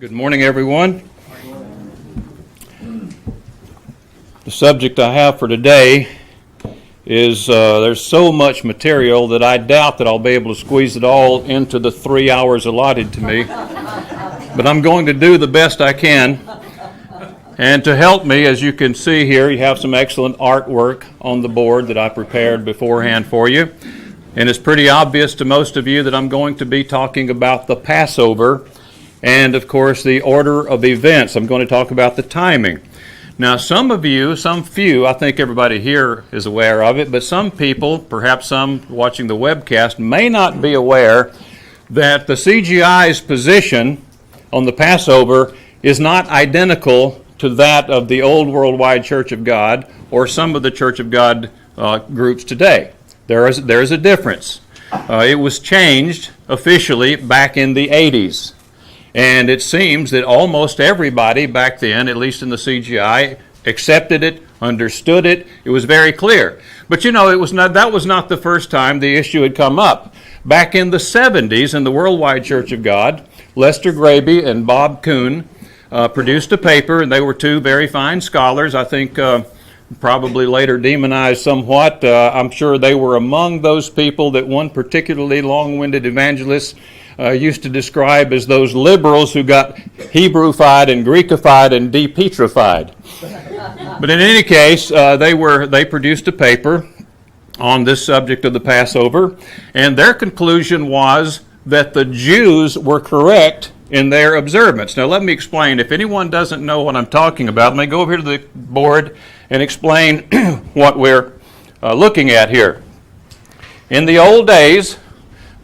Good morning, everyone. The subject I have for today is there's so much material that I doubt that I'll be able to squeeze it all into the 3 hours allotted to me. But I'm going to do the best I can. And to help me, as you can see here, you have some excellent artwork on the board that I prepared beforehand for you. And it's pretty obvious to most of you that I'm going to be talking about the Passover and, of course, the order of events. I'm going to talk about the timing. Now, some of you, some few, I think everybody here is aware of it, but some people, perhaps some watching the webcast, may not be aware that the CGI's position on the Passover is not identical to that of the old Worldwide Church of God or some of the Church of God groups today. There is a difference. It was changed officially back in the 80s. And it seems that almost everybody back then, at least in the CGI, accepted it, understood it. It was very clear. But you know, that was not the first time the issue had come up. Back in the 70s, in the Worldwide Church of God, Lester Graby and Bob Kuhn produced a paper, and they were two very fine scholars. I think probably later demonized somewhat. I'm sure they were among those people that one particularly long-winded evangelist used to describe as those liberals who got Hebrewified and Greekified and de-Petrified. But in any case, they produced a paper on this subject of the Passover, and their conclusion was that the Jews were correct in their observance. Now let me explain. If anyone doesn't know what I'm talking about, let me go over to the board and explain what we're looking at here. In the old days,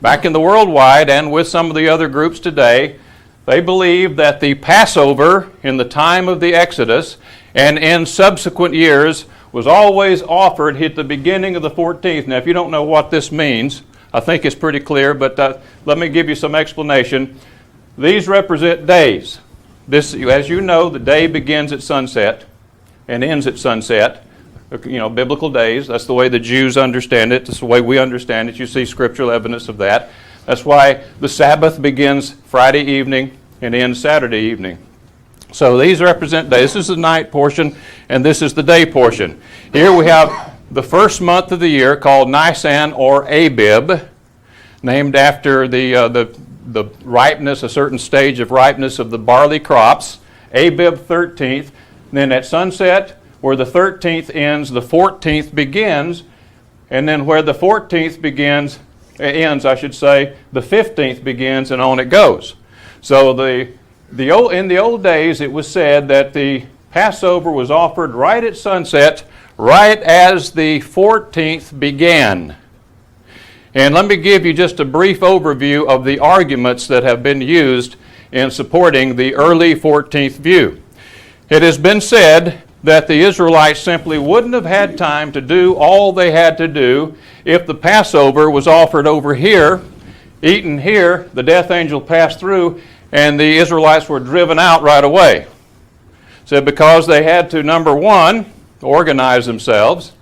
back in the worldwide and with some of the other groups today, they believed that the Passover in the time of the Exodus and in subsequent years was always offered at the beginning of the 14th. Now, if you don't know what this means, I think it's pretty clear, but let me give you some explanation. These represent days. This, as you know, the day begins at sunset and ends at sunset. You know, biblical days. That's the way the Jews understand it. That's the way we understand it. You see scriptural evidence of that. That's why the Sabbath begins Friday evening and ends Saturday evening. So these represent days. This is the night portion, and this is the day portion. Here we have the first month of the year called Nisan or Abib, named after the ripeness, a certain stage of ripeness of the barley crops. Abib 13th. Then at sunset, where the 13th ends, the 14th begins, and then where the 14th ends, the 15th begins, and on it goes. So in the old days, it was said that the Passover was offered right at sunset, right as the 14th began. And let me give you just a brief overview of the arguments that have been used in supporting the early 14th view. It has been said that the Israelites simply wouldn't have had time to do all they had to do if the Passover was offered over here, eaten here, the death angel passed through, and the Israelites were driven out right away. So because they had to, number one, organize themselves,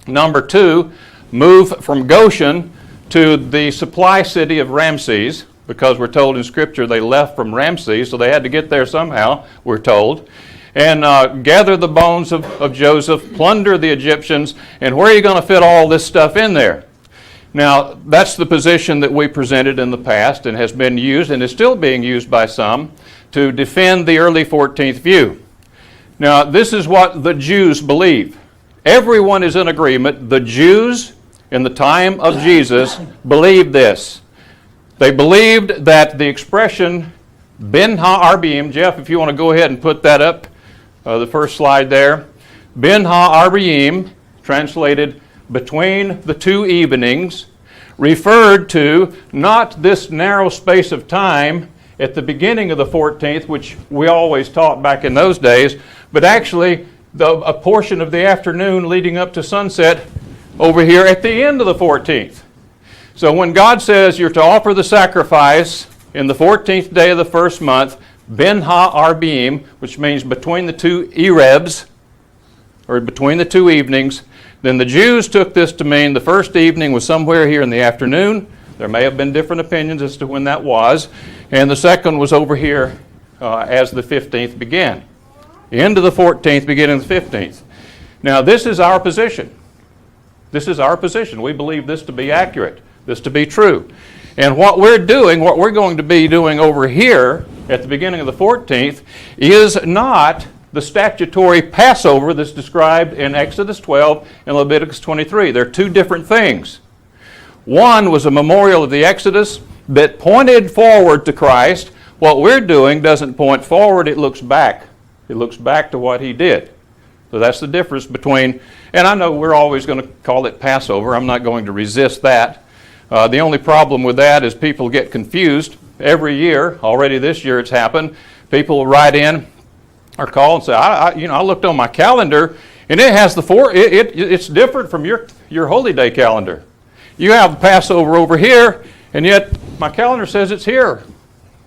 number two, move from Goshen to the supply city of Ramses, because we're told in Scripture they left from Ramses, so they had to get there somehow, we're told, and gather the bones of Joseph, plunder the Egyptians, and where are you going to fit all this stuff in there? Now, that's the position that we presented in the past and has been used and is still being used by some to defend the early 14th view. Now, this is what the Jews believe. Everyone is in agreement. The Jews in the time of Jesus believed this. They believed that the expression Ben ha-arbim, Jeff, if you want to go ahead and put that up, the first slide there. Ben ha-arbim, translated between the two evenings, referred to not this narrow space of time at the beginning of the 14th, which we always taught back in those days, but actually a portion of the afternoon leading up to sunset over here at the end of the 14th. So when God says you're to offer the sacrifice in the 14th day of the first month, Ben ha-arbim, which means between the two erebs, or between the two evenings, then the Jews took this to mean the first evening was somewhere here in the afternoon. There may have been different opinions as to when that was. And the second was over here as the 15th began. Into the 14th, beginning the 15th. Now, this is our position. This is our position. We believe this to be accurate, this to be true. And what we're doing, what we're going to be doing over here at the beginning of the 14th, is not the statutory Passover that's described in Exodus 12 and Leviticus 23. They're two different things. One was a memorial of the Exodus that pointed forward to Christ. What we're doing doesn't point forward, it looks back. It looks back to what he did. So that's the difference between, and I know we're always going to call it Passover. I'm not going to resist that. The only problem with that is people get confused. Every year, already this year it's happened, people will write in or call and say, I looked on my calendar and it has it's different from your holy day calendar. You have the Passover over here, and yet my calendar says it's here.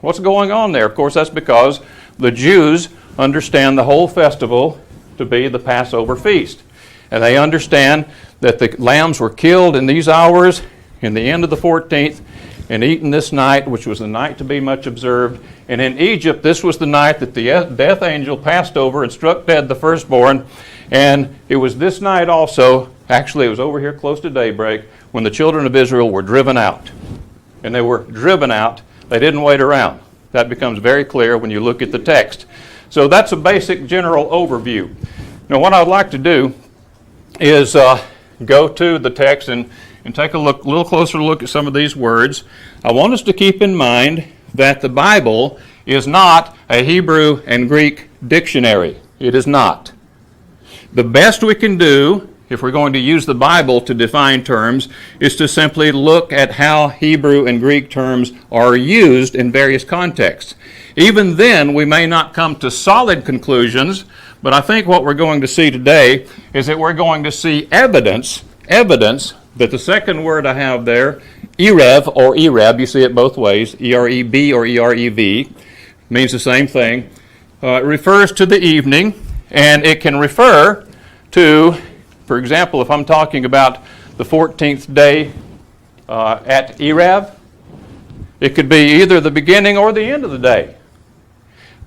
What's going on there? Of course, that's because the Jews understand the whole festival to be the Passover feast. And they understand that the lambs were killed in these hours in the end of the 14th and eaten this night, which was the night to be much observed. And in Egypt, this was the night that the death angel passed over and struck dead the firstborn. And it was this night also, actually it was over here close to daybreak, when the children of Israel were driven out. And they were driven out. They didn't wait around. That becomes very clear when you look at the text. So that's a basic general overview. Now what I'd like to do is go to the text and take a little closer look at some of these words. I want us to keep in mind that the Bible is not a Hebrew and Greek dictionary. It is not. The best we can do, if we're going to use the Bible to define terms, is to simply look at how Hebrew and Greek terms are used in various contexts. Even then, we may not come to solid conclusions, but I think what we're going to see today is that we're going to see evidence that the second word I have there, Erev or Ereb, you see it both ways, E-R-E-B or E-R-E-V, means the same thing. It refers to the evening, and it can refer to, for example, if I'm talking about the 14th day at Erev, it could be either the beginning or the end of the day.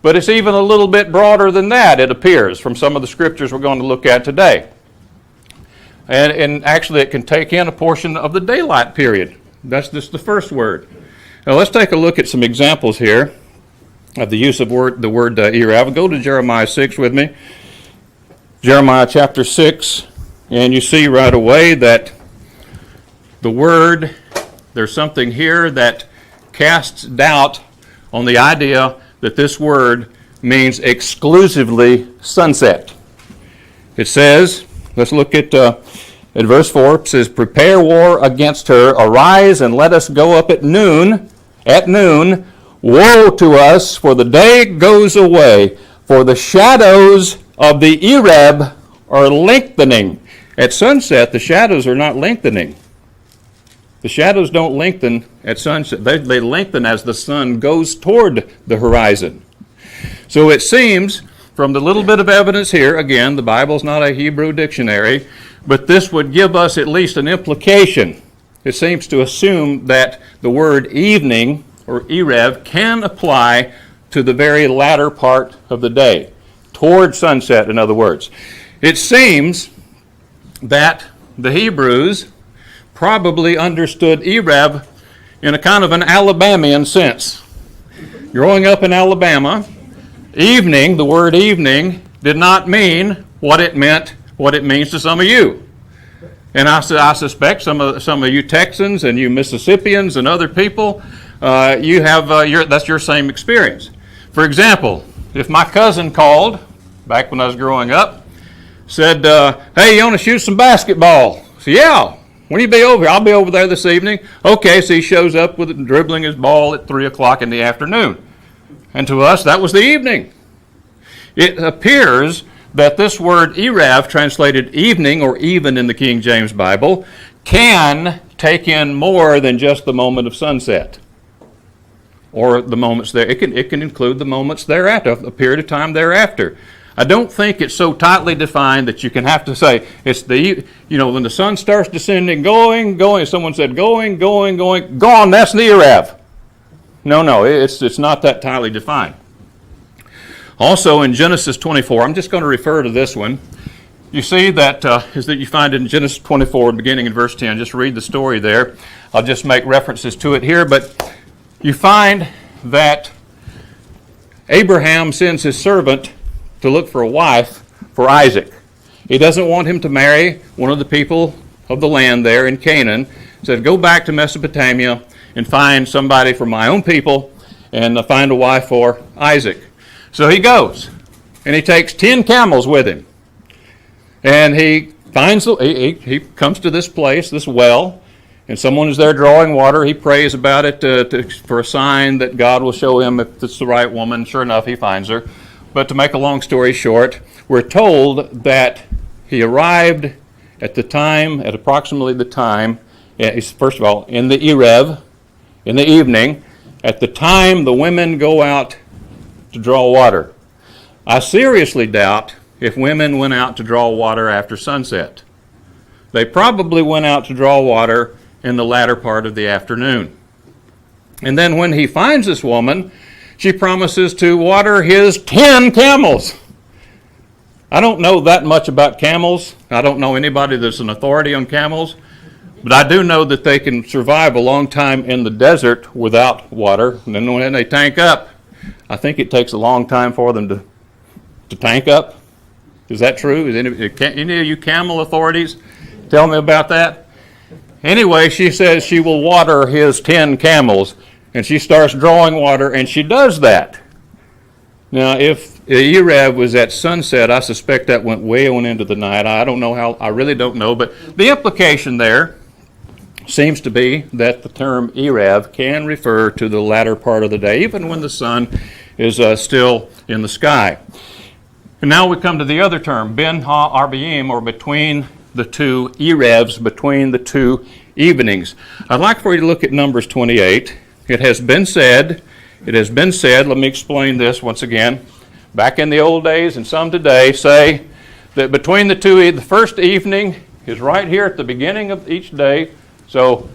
But it's even a little bit broader than that, it appears, from some of the scriptures we're going to look at today. And actually it can take in a portion of the daylight period. That's just the first word. Now let's take a look at some examples here of the use of the word Erev. Go to Jeremiah 6 with me. Jeremiah chapter 6, and you see right away that the word, there's something here that casts doubt on the idea that this word means exclusively sunset. It says, let's look at verse 4. It says, "Prepare war against her. Arise and let us go up at noon. At noon, woe to us, for the day goes away, for the shadows of the Ereb are lengthening." At sunset, the shadows are not lengthening. The shadows don't lengthen at sunset. They lengthen as the sun goes toward the horizon. So it seems, from the little bit of evidence here, again, the Bible's not a Hebrew dictionary, but this would give us at least an implication. It seems to assume that the word evening, or Erev, can apply to the very latter part of the day, toward sunset, in other words. It seems that the Hebrews probably understood Erev in a kind of an Alabamian sense. Growing up in Alabama, evening, the word evening, did not mean what it means to some of you. And I suspect some of you Texans and you Mississippians and other people, you have that's your same experience. For example, if my cousin called back when I was growing up, said, "Hey, you want to shoot some basketball?" So yeah. When you be over here? I'll be over there this evening. Okay, so he shows up with it, dribbling his ball at 3 o'clock in the afternoon. And to us, that was the evening. It appears that this word Erev, translated evening or even in the King James Bible, can take in more than just the moment of sunset. Or the moments there. It can include the moments thereafter, a period of time thereafter. I don't think it's so tightly defined that you can have to say it's when the sun starts descending, going, someone said going, gone, that's the Erev. No, it's not that tightly defined. Also in Genesis 24, I'm just going to refer to this one. You see that is that you find it in Genesis 24, beginning in verse 10. Just read the story there. I'll just make references to it here. But you find that Abraham sends his servant to look for a wife for Isaac. He doesn't want him to marry one of the people of the land there in Canaan. He said, go back to Mesopotamia and find somebody from my own people and find a wife for Isaac. So he goes, and he takes 10 camels with him. And he comes to this place, this well, and someone is there drawing water. He prays about it for a sign that God will show him if it's the right woman. Sure enough, he finds her. But to make a long story short, we're told that he arrived at approximately the time, first of all, in the Erev, in the evening, at the time the women go out to draw water. I seriously doubt if women went out to draw water after sunset. They probably went out to draw water in the latter part of the afternoon. And then when he finds this woman, she promises to water his 10 camels. I don't know that much about camels. I don't know anybody that's an authority on camels. But I do know that they can survive a long time in the desert without water. And then when they tank up, I think it takes a long time for them to tank up. Is that true? Is any of you camel authorities tell me about that? Anyway, she says she will water his 10 camels, and she starts drawing water, and she does that. Now, if the Erev was at sunset, I suspect that went way on into the night. I don't know how, I really don't know, but the implication there seems to be that the term Erev can refer to the latter part of the day, even when the sun is still in the sky. And now we come to the other term, Ben Ha-Arba'im, or between the two Erevs, between the two evenings. I'd like for you to look at Numbers 28. It has been said, let me explain this once again. Back in the old days and some today say that between the two, the first evening is right here at the beginning of each day. So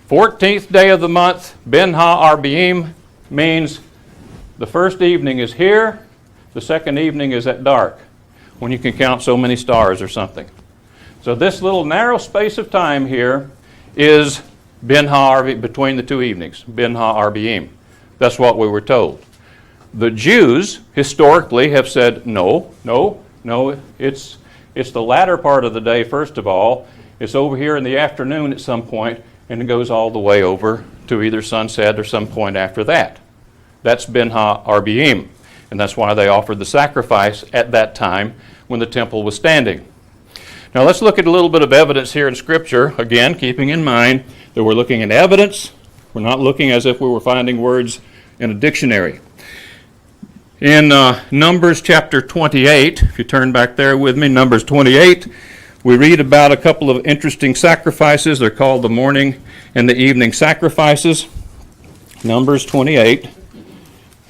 14th day of the month, Ben Ha-Arba'im, means the first evening is here. The second evening is at dark, when you can count so many stars or something. So this little narrow space of time here is Ben Ha-Arba'im, between the two evenings, Ben Ha-Arba'im. That's what we were told. The Jews historically have said, no, it's the latter part of the day, first of all. It's over here in the afternoon at some point, and it goes all the way over to either sunset or some point after that. That's Ben Ha-Arba'im. And that's why they offered the sacrifice at that time when the temple was standing. Now let's look at a little bit of evidence here in Scripture, again, keeping in mind that we're looking at evidence. We're not looking as if we were finding words in a dictionary. In Numbers chapter 28, if you turn back there with me, Numbers 28, we read about a couple of interesting sacrifices. They're called the morning and the evening sacrifices. Numbers 28.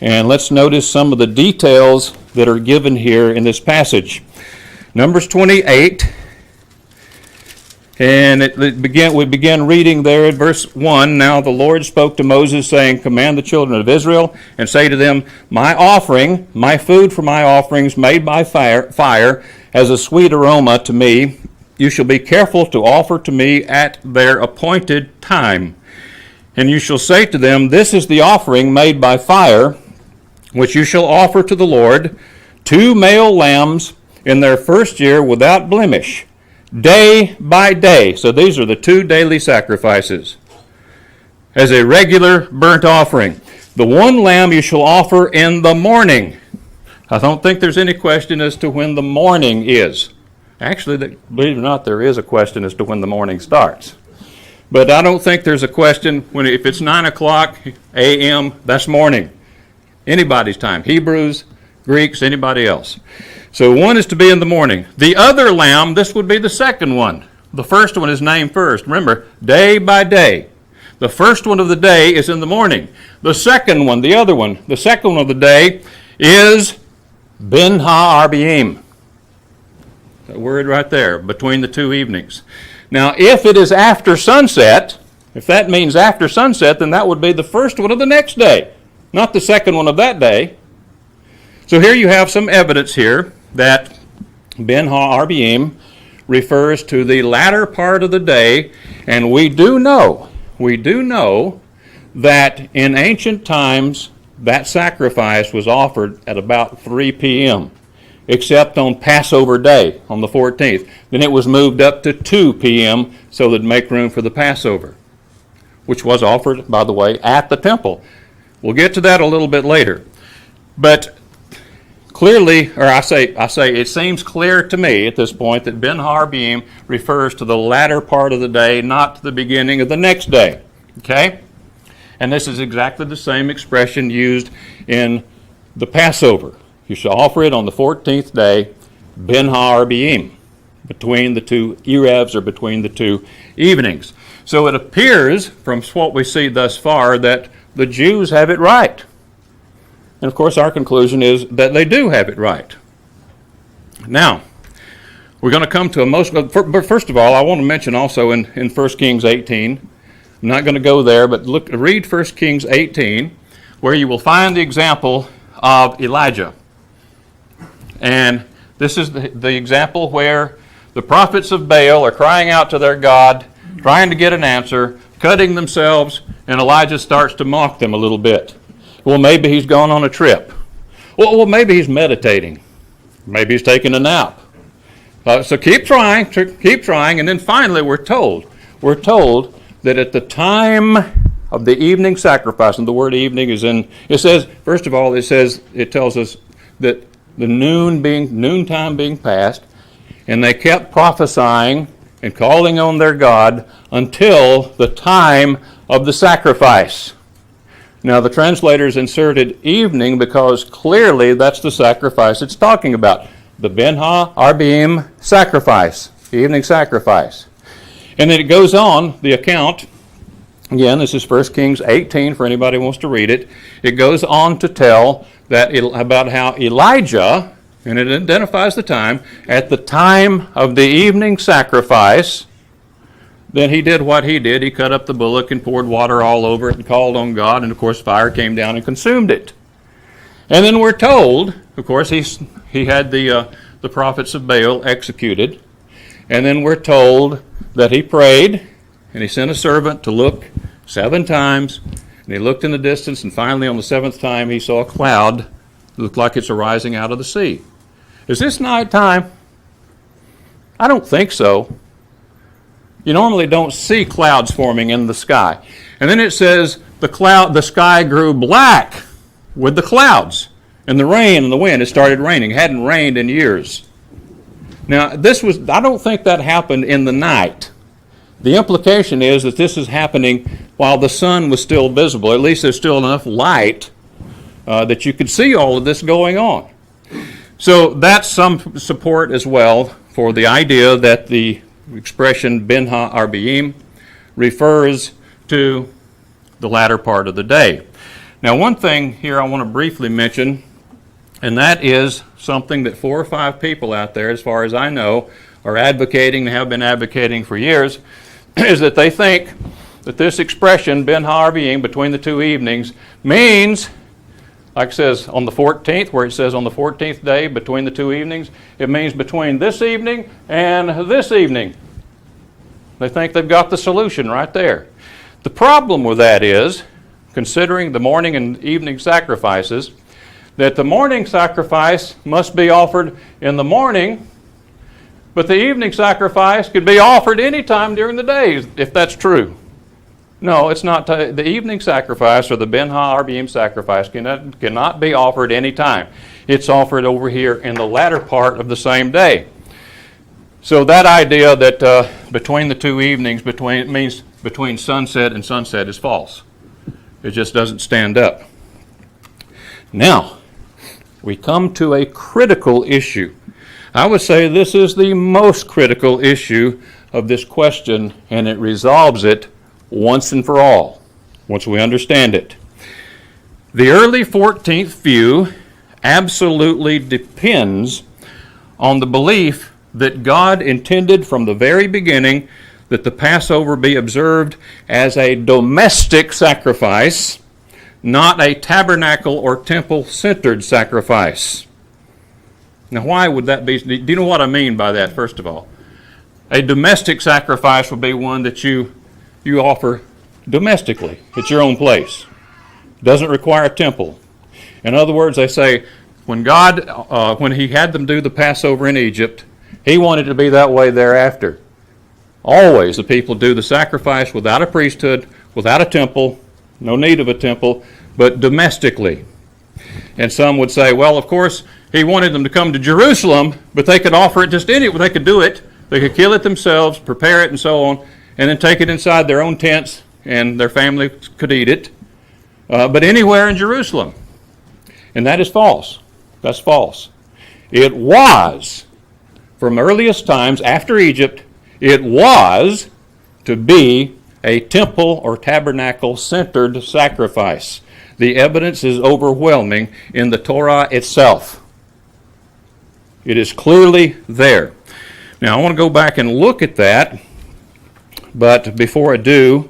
And let's notice some of the details that are given here in this passage. Numbers 28, and we begin reading there at verse 1. Now the Lord spoke to Moses, saying, command the children of Israel, and say to them, my offering, my food for my offerings made by fire, as a sweet aroma to me, you shall be careful to offer to me at their appointed time. And you shall say to them, this is the offering made by fire, which you shall offer to the Lord, 2 male lambs in their first year without blemish, day by day. So these are the 2 daily sacrifices, as a regular burnt offering. The 1 lamb you shall offer in the morning. I don't think there's any question as to when the morning is. Actually, believe it or not, there is a question as to when the morning starts. But I don't think there's a question if it's 9 o'clock a.m., that's morning. Anybody's time. Hebrews, Greeks, anybody else. So one is to be in the morning. The other lamb, this would be the second one. The first one is named first. Remember, day by day. The first one of the day is in the morning. The second one, the other one, the second one of the day is Ben Ha-Arba'im. That word right there, between the 2 evenings. Now, if it is after sunset, if that means after sunset, then that would be the first one of the next day. Not the second one of that day. So here you have some evidence here that Ben Ha-Arba'im refers to the latter part of the day, and we do know that in ancient times that sacrifice was offered at about 3 p.m., except on Passover day, on the 14th. Then it was moved up to 2 p.m. so that it'd make room for the Passover, which was offered, by the way, at the temple. We'll get to that a little bit later. But clearly, or I say, it seems clear to me at this point that Ben Ha-Arba'im refers to the latter part of the day, not to the beginning of the next day. Okay? And this is exactly the same expression used in the Passover. You shall offer it on the 14th day, Ben Ha-Arba'im, between the two Erevs, or between the two evenings. So it appears from what we see thus far that the Jews have it right. And of course our conclusion is that they do have it right. Now, we're going to come to but first of all, I want to mention also in 1 Kings 18, I'm not going to go there, but read 1 Kings 18, where you will find the example of Elijah. And this is the example where the prophets of Baal are crying out to their God, trying to get an answer, cutting themselves, and Elijah starts to mock them a little bit. Well, maybe he's gone on a trip. Well, maybe he's meditating. Maybe he's taking a nap. So keep trying, and then finally we're told that at the time of the evening sacrifice, and the word evening is it says, first of all, it tells us that the noontime being past, and they kept prophesying and calling on their God until the time of the sacrifice. Now the translators inserted evening because clearly that's the sacrifice it's talking about. The Ben Ha-Arba'im sacrifice, the evening sacrifice. And then it goes on, the account, again, this is 1 Kings 18 for anybody who wants to read it. It goes on to tell about how Elijah, and it identifies the time, at the time of the evening sacrifice, then he did what he did. He cut up the bullock and poured water all over it and called on God, and of course fire came down and consumed it. And then we're told, of course, he had the prophets of Baal executed, and then we're told that he prayed, and he sent a servant to look 7 times, and he looked in the distance, and finally on the 7th time he saw a cloud that looked like it's arising out of the sea. Is this nighttime? I don't think so. You normally don't see clouds forming in the sky. And then it says the sky grew black with the clouds, and the rain and the wind. It started raining. It hadn't rained in years. Now, I don't think that happened in the night. The implication is that this is happening while the sun was still visible. At least there's still enough light that you could see all of this going on. So that's some support as well for the idea that the expression Ben Ha-Arba'im refers to the latter part of the day. Now, one thing here I want to briefly mention, and that is something that 4 or 5 people out there, as far as I know, are advocating and have been advocating for years, is that they think that this expression, Ben Ha-Arba'im, between the 2 evenings, means, like it says on the 14th, where it says on the 14th day between the 2 evenings, it means between this evening and this evening. They think they've got the solution right there. The problem with that is, considering the morning and evening sacrifices, that the morning sacrifice must be offered in the morning, but the evening sacrifice could be offered any time during the day, if that's true. No, it's not. The evening sacrifice, or the Ben Ha-Arba'im sacrifice, cannot be offered any time. It's offered over here in the latter part of the same day. So that idea that between the 2 evenings means between sunset and sunset is false. It just doesn't stand up. Now, we come to a critical issue. I would say this is the most critical issue of this question, and it resolves it once and for all, once we understand it. The early 14th view absolutely depends on the belief that God intended from the very beginning that the Passover be observed as a domestic sacrifice, not a tabernacle or temple-centered sacrifice. Now, why would that be? Do you know what I mean by that, first of all? A domestic sacrifice would be one that you offer domestically at your own place. It doesn't require a temple. In other words, they say, when God, when he had them do the Passover in Egypt, he wanted it to be that way thereafter. Always the people do the sacrifice without a priesthood, without a temple, no need of a temple, but domestically. And some would say, well, of course, he wanted them to come to Jerusalem, but they could offer it just anywhere. They could do it. They could kill it themselves, prepare it, and so on, and then take it inside their own tents, and their family could eat it. But anywhere in Jerusalem. And that is false. That's false. It was, from earliest times after Egypt, it was to be a temple or tabernacle-centered sacrifice. The evidence is overwhelming in the Torah itself. It is clearly there. Now, I want to go back and look at that, but before I do,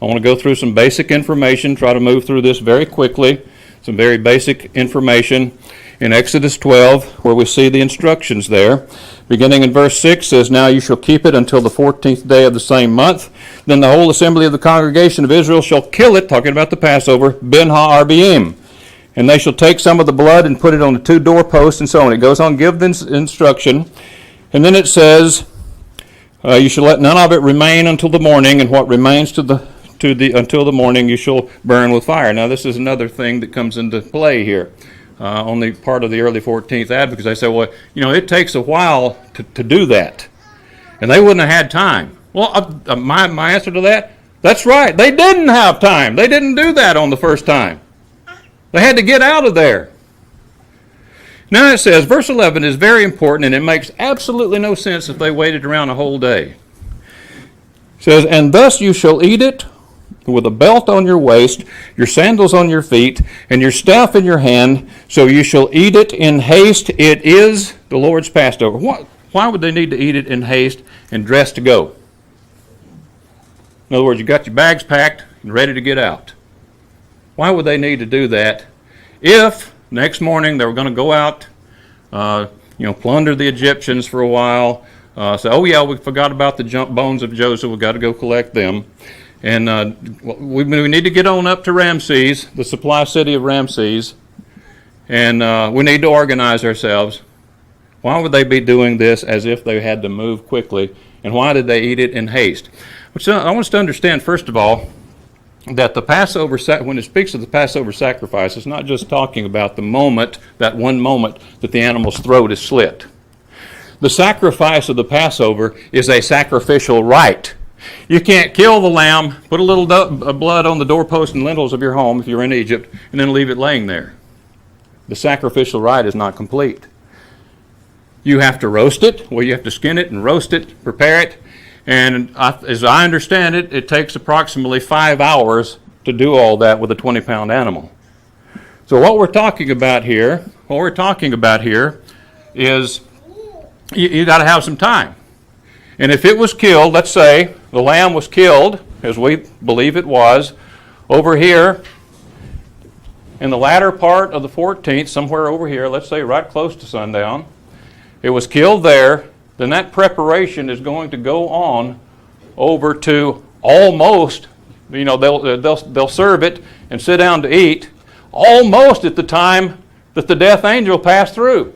I want to go through some basic information, try to move through this very quickly, some very basic information in Exodus 12, where we see the instructions there. Beginning in verse 6 says, "Now you shall keep it until the 14th day of the same month. Then the whole assembly of the congregation of Israel shall kill it," talking about the Passover, "ben ha'arbiim. And they shall take some of the blood and put it on the 2 doorposts," and so on. It goes on, give the instruction. And then it says, "You shall let none of it remain until the morning, and what remains until the morning you shall burn with fire." Now this is another thing that comes into play here. On the part of the early 14th Advocates, they say, well, it takes a while to do that. And they wouldn't have had time. Well, my answer to that, that's right. They didn't have time. They didn't do that on the first time. They had to get out of there. Now it says, verse 11 is very important, and it makes absolutely no sense if they waited around a whole day. It says, "And thus you shall eat it with a belt on your waist, your sandals on your feet, and your staff in your hand, so you shall eat it in haste. It is the Lord's Passover." Why would they need to eat it in haste and dress to go? In other words, you got your bags packed and ready to get out. Why would they need to do that if next morning they were going to go out, plunder the Egyptians for a while, say, oh yeah, we forgot about the bones of Joseph, we've got to go collect them. And we need to get on up to Ramses, the supply city of Ramses, and we need to organize ourselves. Why would they be doing this as if they had to move quickly? And why did they eat it in haste? I want us to understand, first of all, that the Passover, when it speaks of the Passover sacrifice, it's not just talking about the moment, that one moment that the animal's throat is slit. The sacrifice of the Passover is a sacrificial rite. You can't kill the lamb, put a little blood on the doorpost and lintels of your home if you're in Egypt, and then leave it laying there. The sacrificial rite is not complete. You have to roast it, you have to skin it and roast it, prepare it, and as I understand it, it takes approximately 5 hours to do all that with a 20-pound animal. So what we're talking about here is you got to have some time. And if it was killed, let's say the lamb was killed, as we believe it was, over here in the latter part of the 14th, somewhere over here, let's say right close to sundown, it was killed there, then that preparation is going to go on over to almost, they'll serve it and sit down to eat almost at the time that the death angel passed through.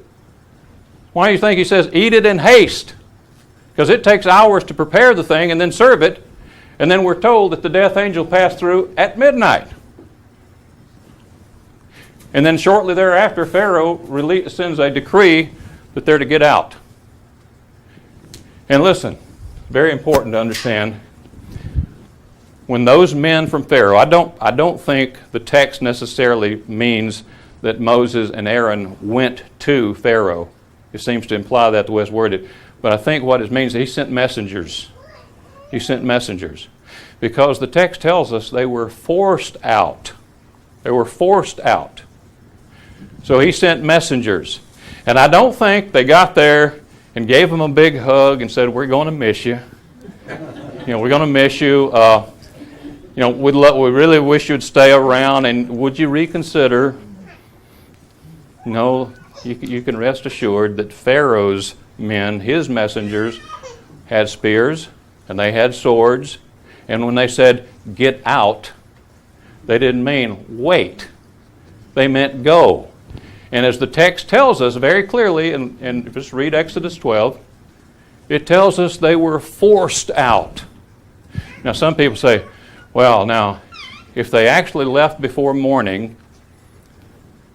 Why do you think he says, eat it in haste? Because it takes hours to prepare the thing and then serve it, and then we're told that the death angel passed through at midnight. And then shortly thereafter, Pharaoh sends a decree that they're to get out. And listen, very important to understand, when those men from Pharaoh, I don't think the text necessarily means that Moses and Aaron went to Pharaoh. It seems to imply that the way it's worded. But I think what it means is he sent messengers. He sent messengers. Because the text tells us they were forced out. They were forced out. So he sent messengers. And I don't think they got there and gave them a big hug and said, we're going to miss you. We're going to miss you. We really wish you'd stay around, and would you reconsider? No, you can rest assured that Pharaoh's men, his messengers, had spears and they had swords, and when they said, "Get out," they didn't mean wait. They meant go. And as the text tells us very clearly, and just read Exodus 12, it tells us they were forced out. Now some people say, well, now, if they actually left before morning,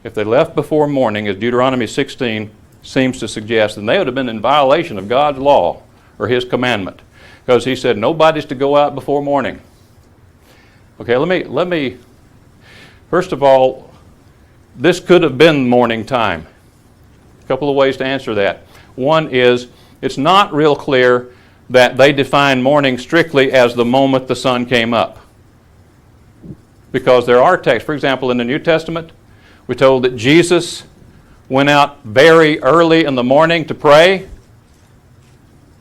as Deuteronomy 16 seems to suggest, then they would have been in violation of God's law or His commandment, because He said nobody's to go out before morning. Okay, let me first of all, this could have been morning time. A couple of ways to answer that. One is, it's not real clear that they define morning strictly as the moment the sun came up. Because there are texts, for example, in the New Testament, we're told that Jesus went out very early in the morning to pray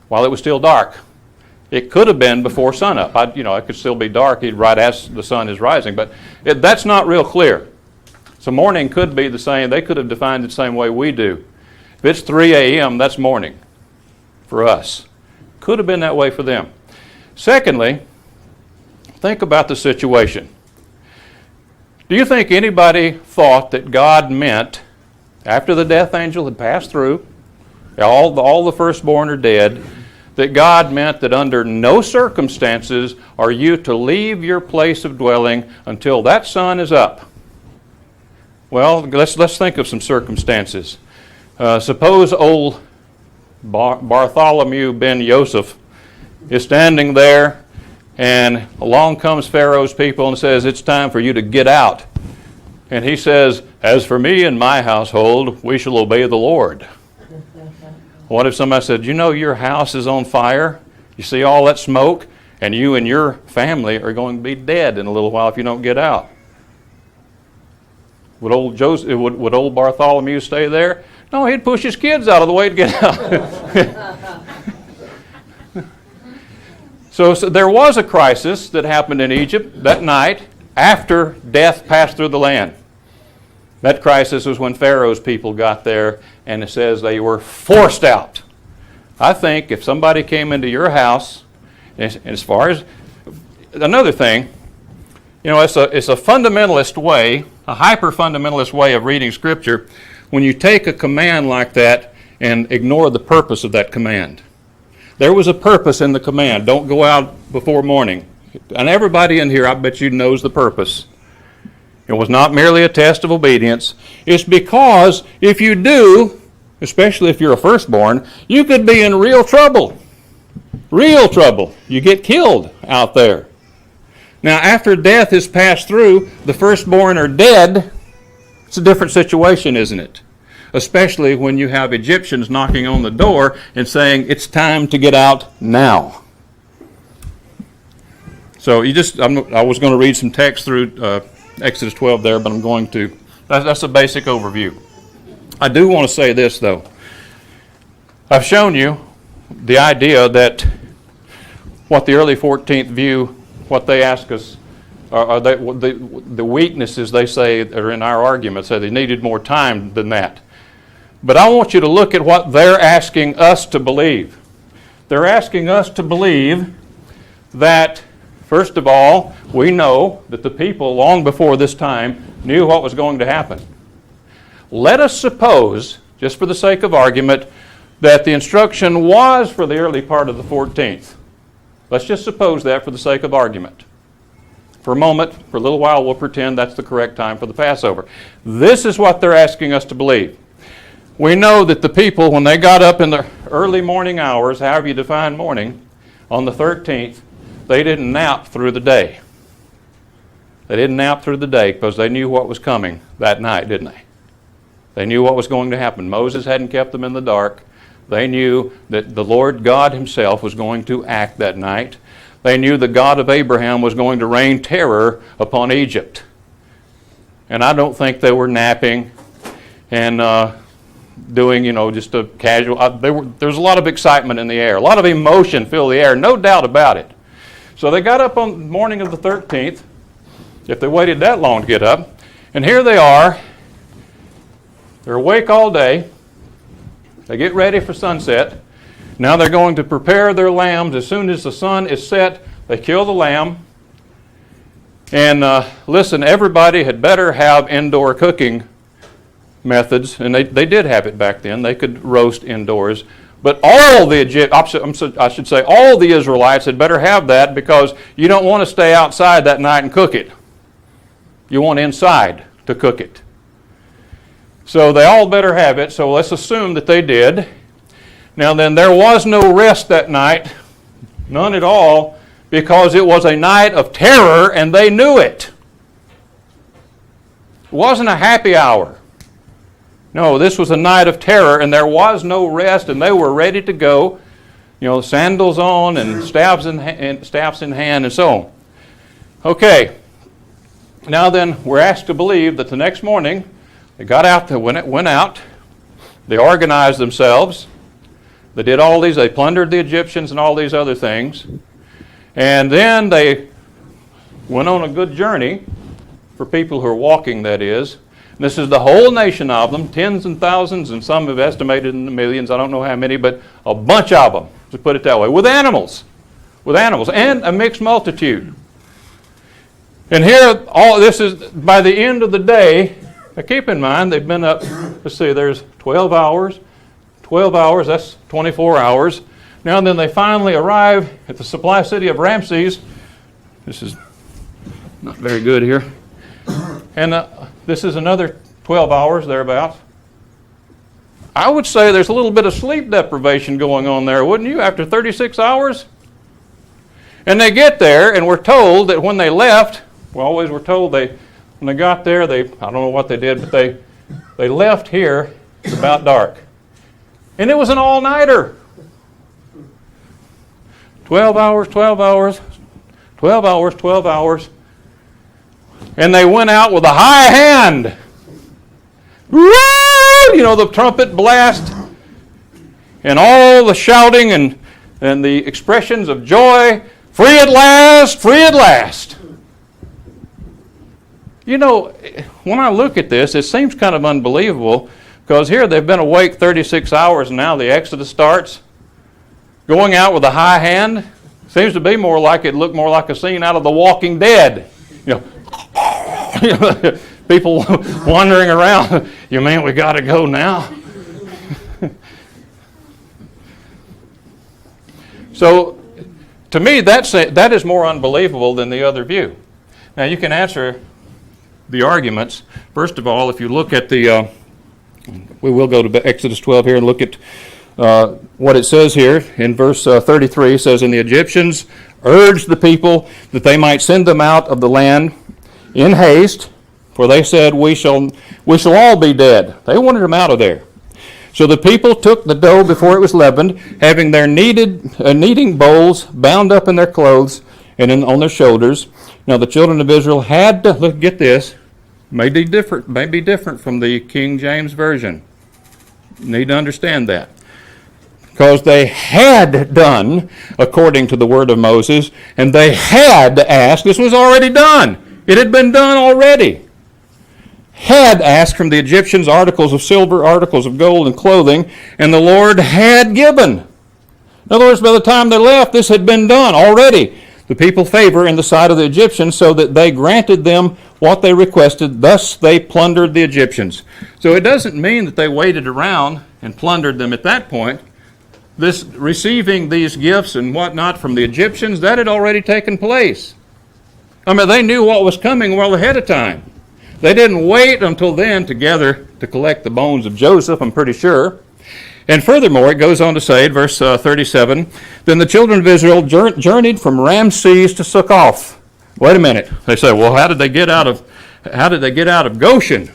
while it was still dark. It could have been before sunup. It could still be dark right as the sun is rising, but that's not real clear. So morning could be the same. They could have defined it the same way we do. If it's 3 a.m., that's morning for us. Could have been that way for them. Secondly, think about the situation. Do you think anybody thought that God meant, after the death angel had passed through, all the firstborn are dead, that God meant that under no circumstances are you to leave your place of dwelling until that sun is up? Well, let's think of some circumstances. Suppose old Bartholomew ben Yosef is standing there, and along comes Pharaoh's people and says, "It's time for you to get out." And he says, "As for me and my household, we shall obey the Lord." What if somebody said, your house is on fire, you see all that smoke, and you and your family are going to be dead in a little while if you don't get out? Would old Bartholomew stay there? No, he'd push his kids out of the way to get out. So there was a crisis that happened in Egypt that night after death passed through the land. That crisis was when Pharaoh's people got there, and it says they were forced out. I think if somebody came into your house, and as far as another thing, it's a fundamentalist way, a hyper-fundamentalist way of reading Scripture, when you take a command like that and ignore the purpose of that command. There was a purpose in the command. Don't go out before morning. And everybody in here, I bet you, knows the purpose. It was not merely a test of obedience. It's because if you do, especially if you're a firstborn, you could be in real trouble. Real trouble. You get killed out there. Now, after death is passed through, the firstborn are dead. It's a different situation, isn't it? Especially when you have Egyptians knocking on the door and saying, "It's time to get out now." So I was going to read some text through Exodus 12 there, but I'm going to. That's a basic overview. I do want to say this, though. I've shown you the idea that what the early 14th view, what they ask us, are the weaknesses they say are in our argument, say they needed more time than that. But I want you to look at what they're asking us to believe. They're asking us to believe that, first of all, we know that the people long before this time knew what was going to happen. Let us suppose, just for the sake of argument, that the instruction was for the early part of the 14th. Let's just suppose that for the sake of argument. For a moment, for a little while, we'll pretend that's the correct time for the Passover. This is what they're asking us to believe. We know that the people, when they got up in the early morning hours, however you define morning, on the 13th, they didn't nap through the day. They didn't nap through the day because they knew what was coming that night, didn't they? They knew what was going to happen. Moses hadn't kept them in the dark. They knew that the Lord God Himself was going to act that night. They knew the God of Abraham was going to rain terror upon Egypt. And I don't think they were napping and doing, just a casual. There was a lot of excitement in the air. A lot of emotion filled the air, no doubt about it. So they got up on the morning of the 13th, if they waited that long to get up, and here they are. They're awake all day. They get ready for sunset. Now they're going to prepare their lambs. As soon as the sun is set, they kill the lamb. And listen, everybody had better have indoor cooking methods, and they did have it back then. They could roast indoors. But all the I should say all the Israelites had better have that, because you don't want to stay outside that night and cook it. You want inside to cook it. So they all better have it, so let's assume that they did. Now then, there was no rest that night, none at all, because it was a night of terror and they knew it. It wasn't a happy hour. No, this was a night of terror, and there was no rest, and they were ready to go. You know, sandals on and staffs in hand and so on. Okay. Now then, we're asked to believe that the next morning they got out, they went out, they organized themselves, they did all these, they plundered the Egyptians and all these other things, and then they went on a good journey, for people who are walking, that is. This is the whole nation of them, tens and thousands, and some have estimated in the millions, I don't know how many, but a bunch of them, to put it that way, with animals, and a mixed multitude. And here, all this is, by the end of the day, now keep in mind, they've been up, let's see, there's 12 hours, that's 24 hours. Now and then they finally arrive at the supply city of Ramses. This is not very good here. And this is another 12 hours, thereabouts. I would say there's a little bit of sleep deprivation going on there, wouldn't you, after 36 hours? And they get there, and we're told that when they left, when they got there, I don't know what they did, but they left here about dark. And it was an all-nighter. 12 hours, 12 hours, 12 hours, 12 hours. And they went out with a high hand. Woo! You know, the trumpet blast and all the shouting and the expressions of joy. Free at last, free at last. You know, when I look at this, it seems kind of unbelievable, because here they've been awake 36 hours and now the Exodus starts. Going out with a high hand seems to be more like, it looked more like a scene out of The Walking Dead. You know, people wandering around. You mean we got to go now? So, to me, that is more unbelievable than the other view. Now, you can answer the arguments. First of all, if you look at we will go to Exodus 12 here and look at what it says here in verse 33. It says, "And the Egyptians urged the people that they might send them out of the land in haste, for they said, we shall all be dead." They wanted them out of there. So the people took the dough before it was leavened, having their kneading bowls bound up in their clothes and on their shoulders. Now the children of Israel had to, look, get this, may be different from the King James Version. You need to understand that. Because they had done according to the word of Moses, and they had asked. This was already done. It had been done already. Had asked from the Egyptians articles of silver, articles of gold, and clothing, and the Lord had given. In other words, by the time they left, this had been done already. The people favor in the sight of the Egyptians, so that they granted them what they requested. Thus they plundered the Egyptians. So it doesn't mean that they waited around and plundered them at that point. This receiving these gifts and whatnot from the Egyptians, that had already taken place. I mean, they knew what was coming well ahead of time. They didn't wait until then to collect the bones of Joseph, I'm pretty sure. And furthermore, it goes on to say, verse 37, "Then the children of Israel journeyed from Ramses to Succoth." Wait a minute. They say, well, how did they get out of Goshen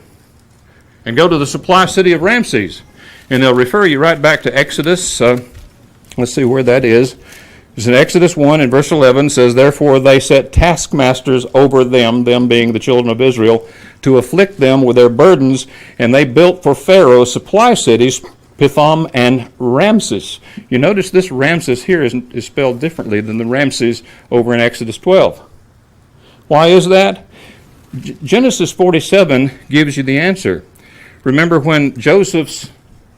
and go to the supply city of Ramses? And they'll refer you right back to Exodus. Let's see where that is. It's in Exodus 1 and verse 11 says, "Therefore they set taskmasters over them being the children of Israel, to afflict them with their burdens, and they built for Pharaoh supply cities Pithom and Ramses. You notice this Ramses here is spelled differently than the Ramses over in Exodus 12. Why is that? Genesis 47 gives you the answer. Remember when Joseph's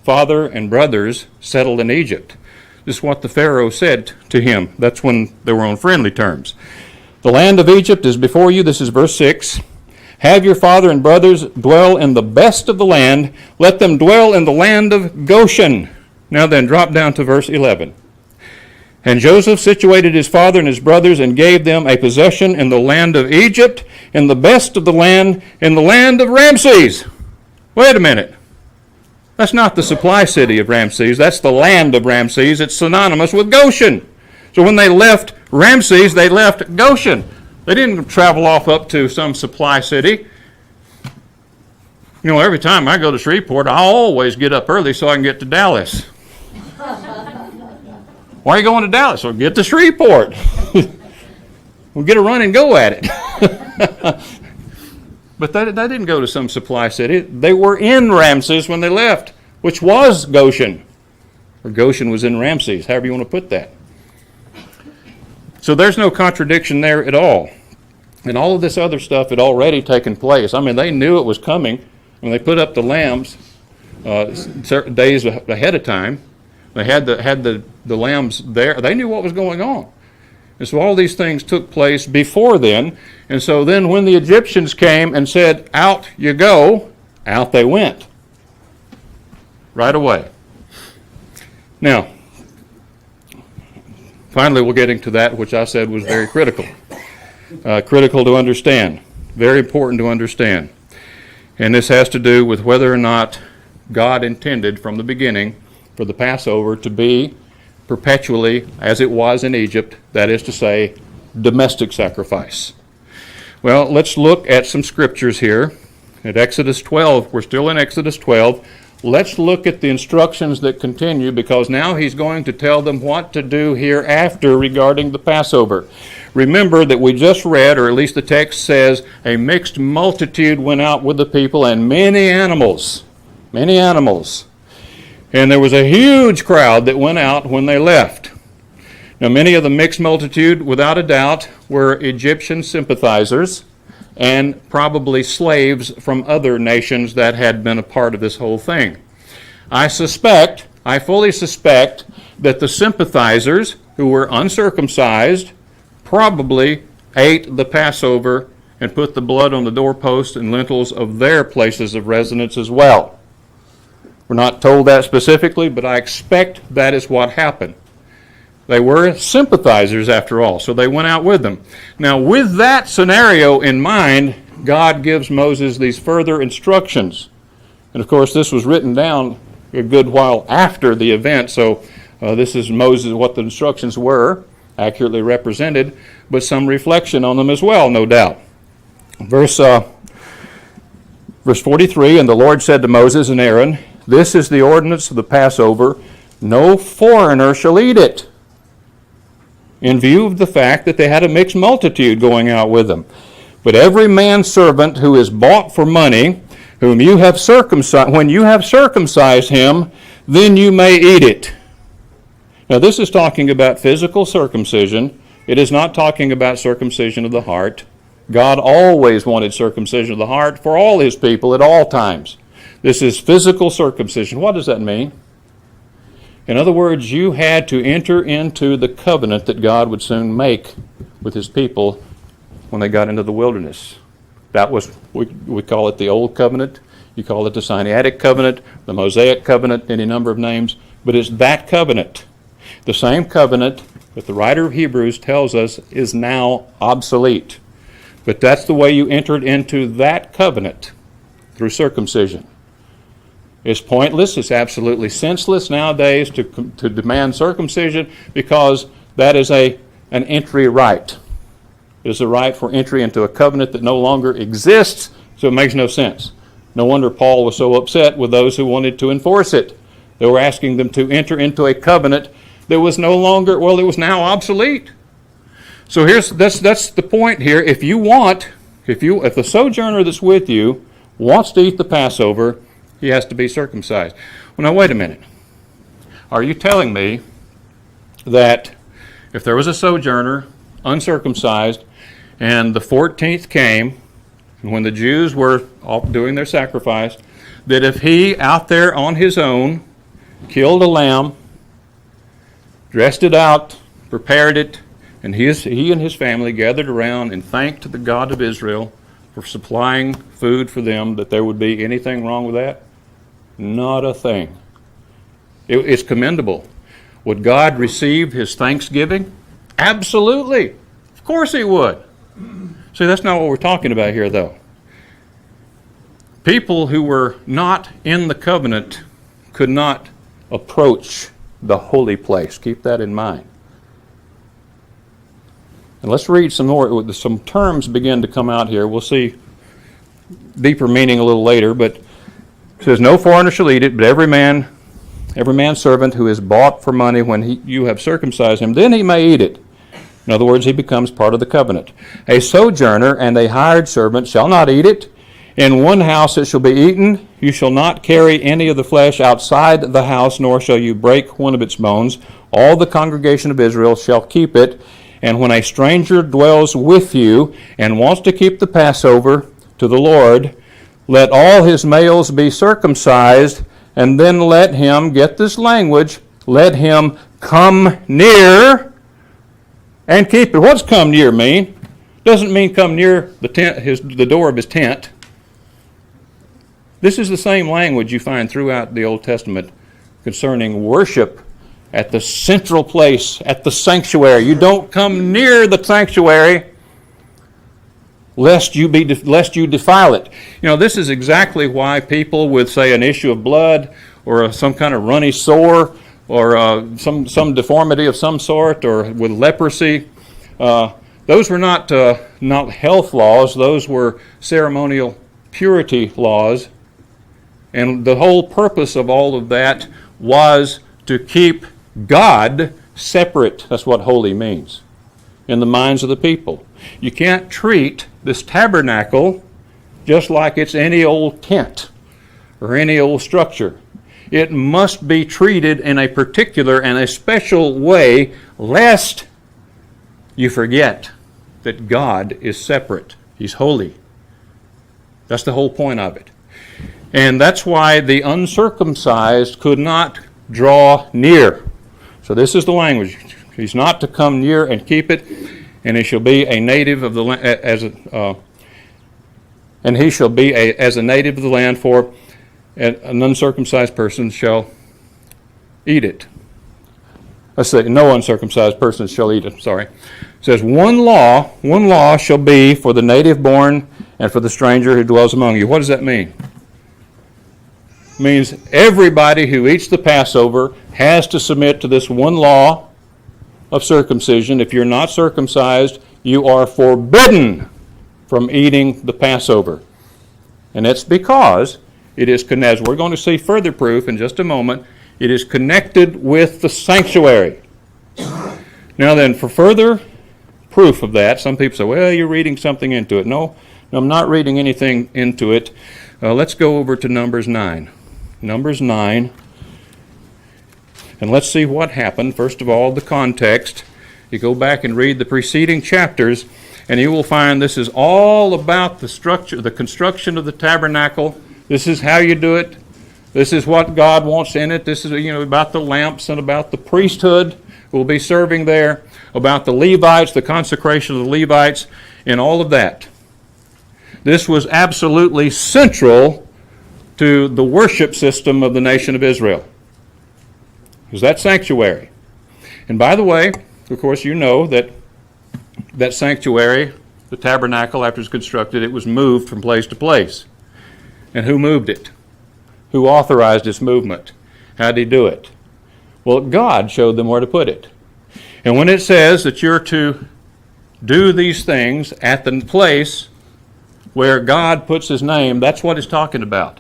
father and brothers settled in Egypt. This is what the Pharaoh said to him. That's when they were on friendly terms. The land of Egypt is before you. This is verse 6. Have your father and brothers dwell in the best of the land. Let them dwell in the land of Goshen. Now then, drop down to verse 11. And Joseph situated his father and his brothers and gave them a possession in the land of Egypt, in the best of the land, in the land of Ramses. Wait a minute. That's not the supply city of Ramses. That's the land of Ramses. It's synonymous with Goshen. So when they left Ramses, they left Goshen. They didn't travel off up to some supply city. You know, every time I go to Shreveport, I always get up early so I can get to Dallas. Why are you going to Dallas? Well, get to Shreveport. We'll get a run and go at it. But they didn't go to some supply city. They were in Ramses when they left, which was Goshen. Or Goshen was in Ramses, however you want to put that. So there's no contradiction there at all. And all of this other stuff had already taken place. I mean, they knew it was coming when they put up the lambs certain days ahead of time. They had the lambs there. They knew what was going on. And so all these things took place before then. And so then when the Egyptians came and said, out you go, out they went. Right away. Now, finally we're getting to that which I said was very critical. Critical to understand. Very important to understand. And this has to do with whether or not God intended from the beginning for the Passover to be perpetually, as it was in Egypt, that is to say, domestic sacrifice. Well, let's look at some scriptures here. At Exodus 12, we're still in Exodus 12. Let's look at the instructions that continue, because now he's going to tell them what to do hereafter regarding the Passover. Remember that we just read, or at least the text says, a mixed multitude went out with the people, and many animals. Many animals. And there was a huge crowd that went out when they left. Now, many of the mixed multitude, without a doubt, were Egyptian sympathizers and probably slaves from other nations that had been a part of this whole thing. I fully suspect, that the sympathizers who were uncircumcised probably ate the Passover and put the blood on the doorposts and lintels of their places of residence as well. We're not told that specifically, but I expect that is what happened. They were sympathizers after all, so they went out with them. Now, with that scenario in mind, God gives Moses these further instructions. And of course, this was written down a good while after the event, so this is Moses, what the instructions were, accurately represented, but some reflection on them as well, no doubt. Verse 43, and the Lord said to Moses and Aaron, this is the ordinance of the Passover. No foreigner shall eat it. In view of the fact that they had a mixed multitude going out with them. But every manservant who is bought for money, whom you have circumcised, when you have circumcised him, then you may eat it. Now this is talking about physical circumcision. It is not talking about circumcision of the heart. God always wanted circumcision of the heart for all his people at all times. This is physical circumcision. What does that mean? In other words, you had to enter into the covenant that God would soon make with his people when they got into the wilderness. That was, we call it the Old Covenant. You call it the Sinaitic Covenant, the Mosaic Covenant, any number of names. But it's that covenant. The same covenant that the writer of Hebrews tells us is now obsolete. But that's the way you entered into that covenant, through circumcision. It's pointless, it's absolutely senseless nowadays to demand circumcision, because that is an entry right. It is a right for entry into a covenant that no longer exists, so it makes no sense. No wonder Paul was so upset with those who wanted to enforce it. They were asking them to enter into a covenant that was no longer, well, it was now obsolete. So that's the point here. If the sojourner that's with you wants to eat the Passover, he has to be circumcised. Well, now wait a minute. Are you telling me that if there was a sojourner, uncircumcised, and the 14th came, when the Jews were doing their sacrifice, that if he out there on his own killed a lamb, dressed it out, prepared it, and he and his family gathered around and thanked the God of Israel for supplying food for them, that there would be anything wrong with that? Not a thing. It's commendable. Would God receive his thanksgiving? Absolutely. Of course he would. See, that's not what we're talking about here, though. People who were not in the covenant could not approach the holy place. Keep that in mind. And let's read some more. Some terms begin to come out here. We'll see deeper meaning a little later, but it says, no foreigner shall eat it, but every man's servant who is bought for money when you have circumcised him, then he may eat it. In other words, he becomes part of the covenant. A sojourner and a hired servant shall not eat it. In one house it shall be eaten. You shall not carry any of the flesh outside the house, nor shall you break one of its bones. All the congregation of Israel shall keep it. And when a stranger dwells with you and wants to keep the Passover to the Lord, let all his males be circumcised, and then let him, get this language, let him come near and keep it. What's come near mean? Doesn't mean come near the tent, the door of his tent. This is the same language you find throughout the Old Testament concerning worship at the central place, at the sanctuary. You don't come near the sanctuary lest you defile it. You know, this is exactly why people with, say, an issue of blood or some kind of runny sore or some deformity of some sort or with leprosy, those were not health laws. Those were ceremonial purity laws. And the whole purpose of all of that was to keep God separate. That's what holy means in the minds of the people. You can't treat this tabernacle just like it's any old tent or any old structure. It must be treated in a particular and a special way, lest you forget that God is separate. He's holy. That's the whole point of it. And that's why the uncircumcised could not draw near. So this is the language. He's not to come near and keep it, and he shall be a native of the land as a native of the land, for an uncircumcised person shall eat it. Let's say no uncircumcised person shall eat it. Sorry. It says one law shall be for the native born and for the stranger who dwells among you. What does that mean? It means everybody who eats the Passover has to submit to this one law of circumcision. If you're not circumcised, you are forbidden from eating the Passover. And it's because it is, as we're going to see further proof in just a moment, it is connected with the sanctuary. Now then, for further proof of that, some people say, well, you're reading something into it. No, I'm not reading anything into it. Let's go over to Numbers 9. Numbers 9. And let's see what happened. First of all, the context. You go back and read the preceding chapters, and you will find this is all about the structure, the construction of the tabernacle. This is how you do it. This is what God wants in it. This is, about the lamps and about the priesthood who will be serving there, about the Levites, the consecration of the Levites, and all of that. This was absolutely central to the worship system of the nation of Israel. It was that sanctuary. And by the way, of course, you know that sanctuary, the tabernacle, after it was constructed, it was moved from place to place. And who moved it? Who authorized its movement? How did he do it? Well, God showed them where to put it. And when it says that you're to do these things at the place where God puts his name, that's what it's talking about.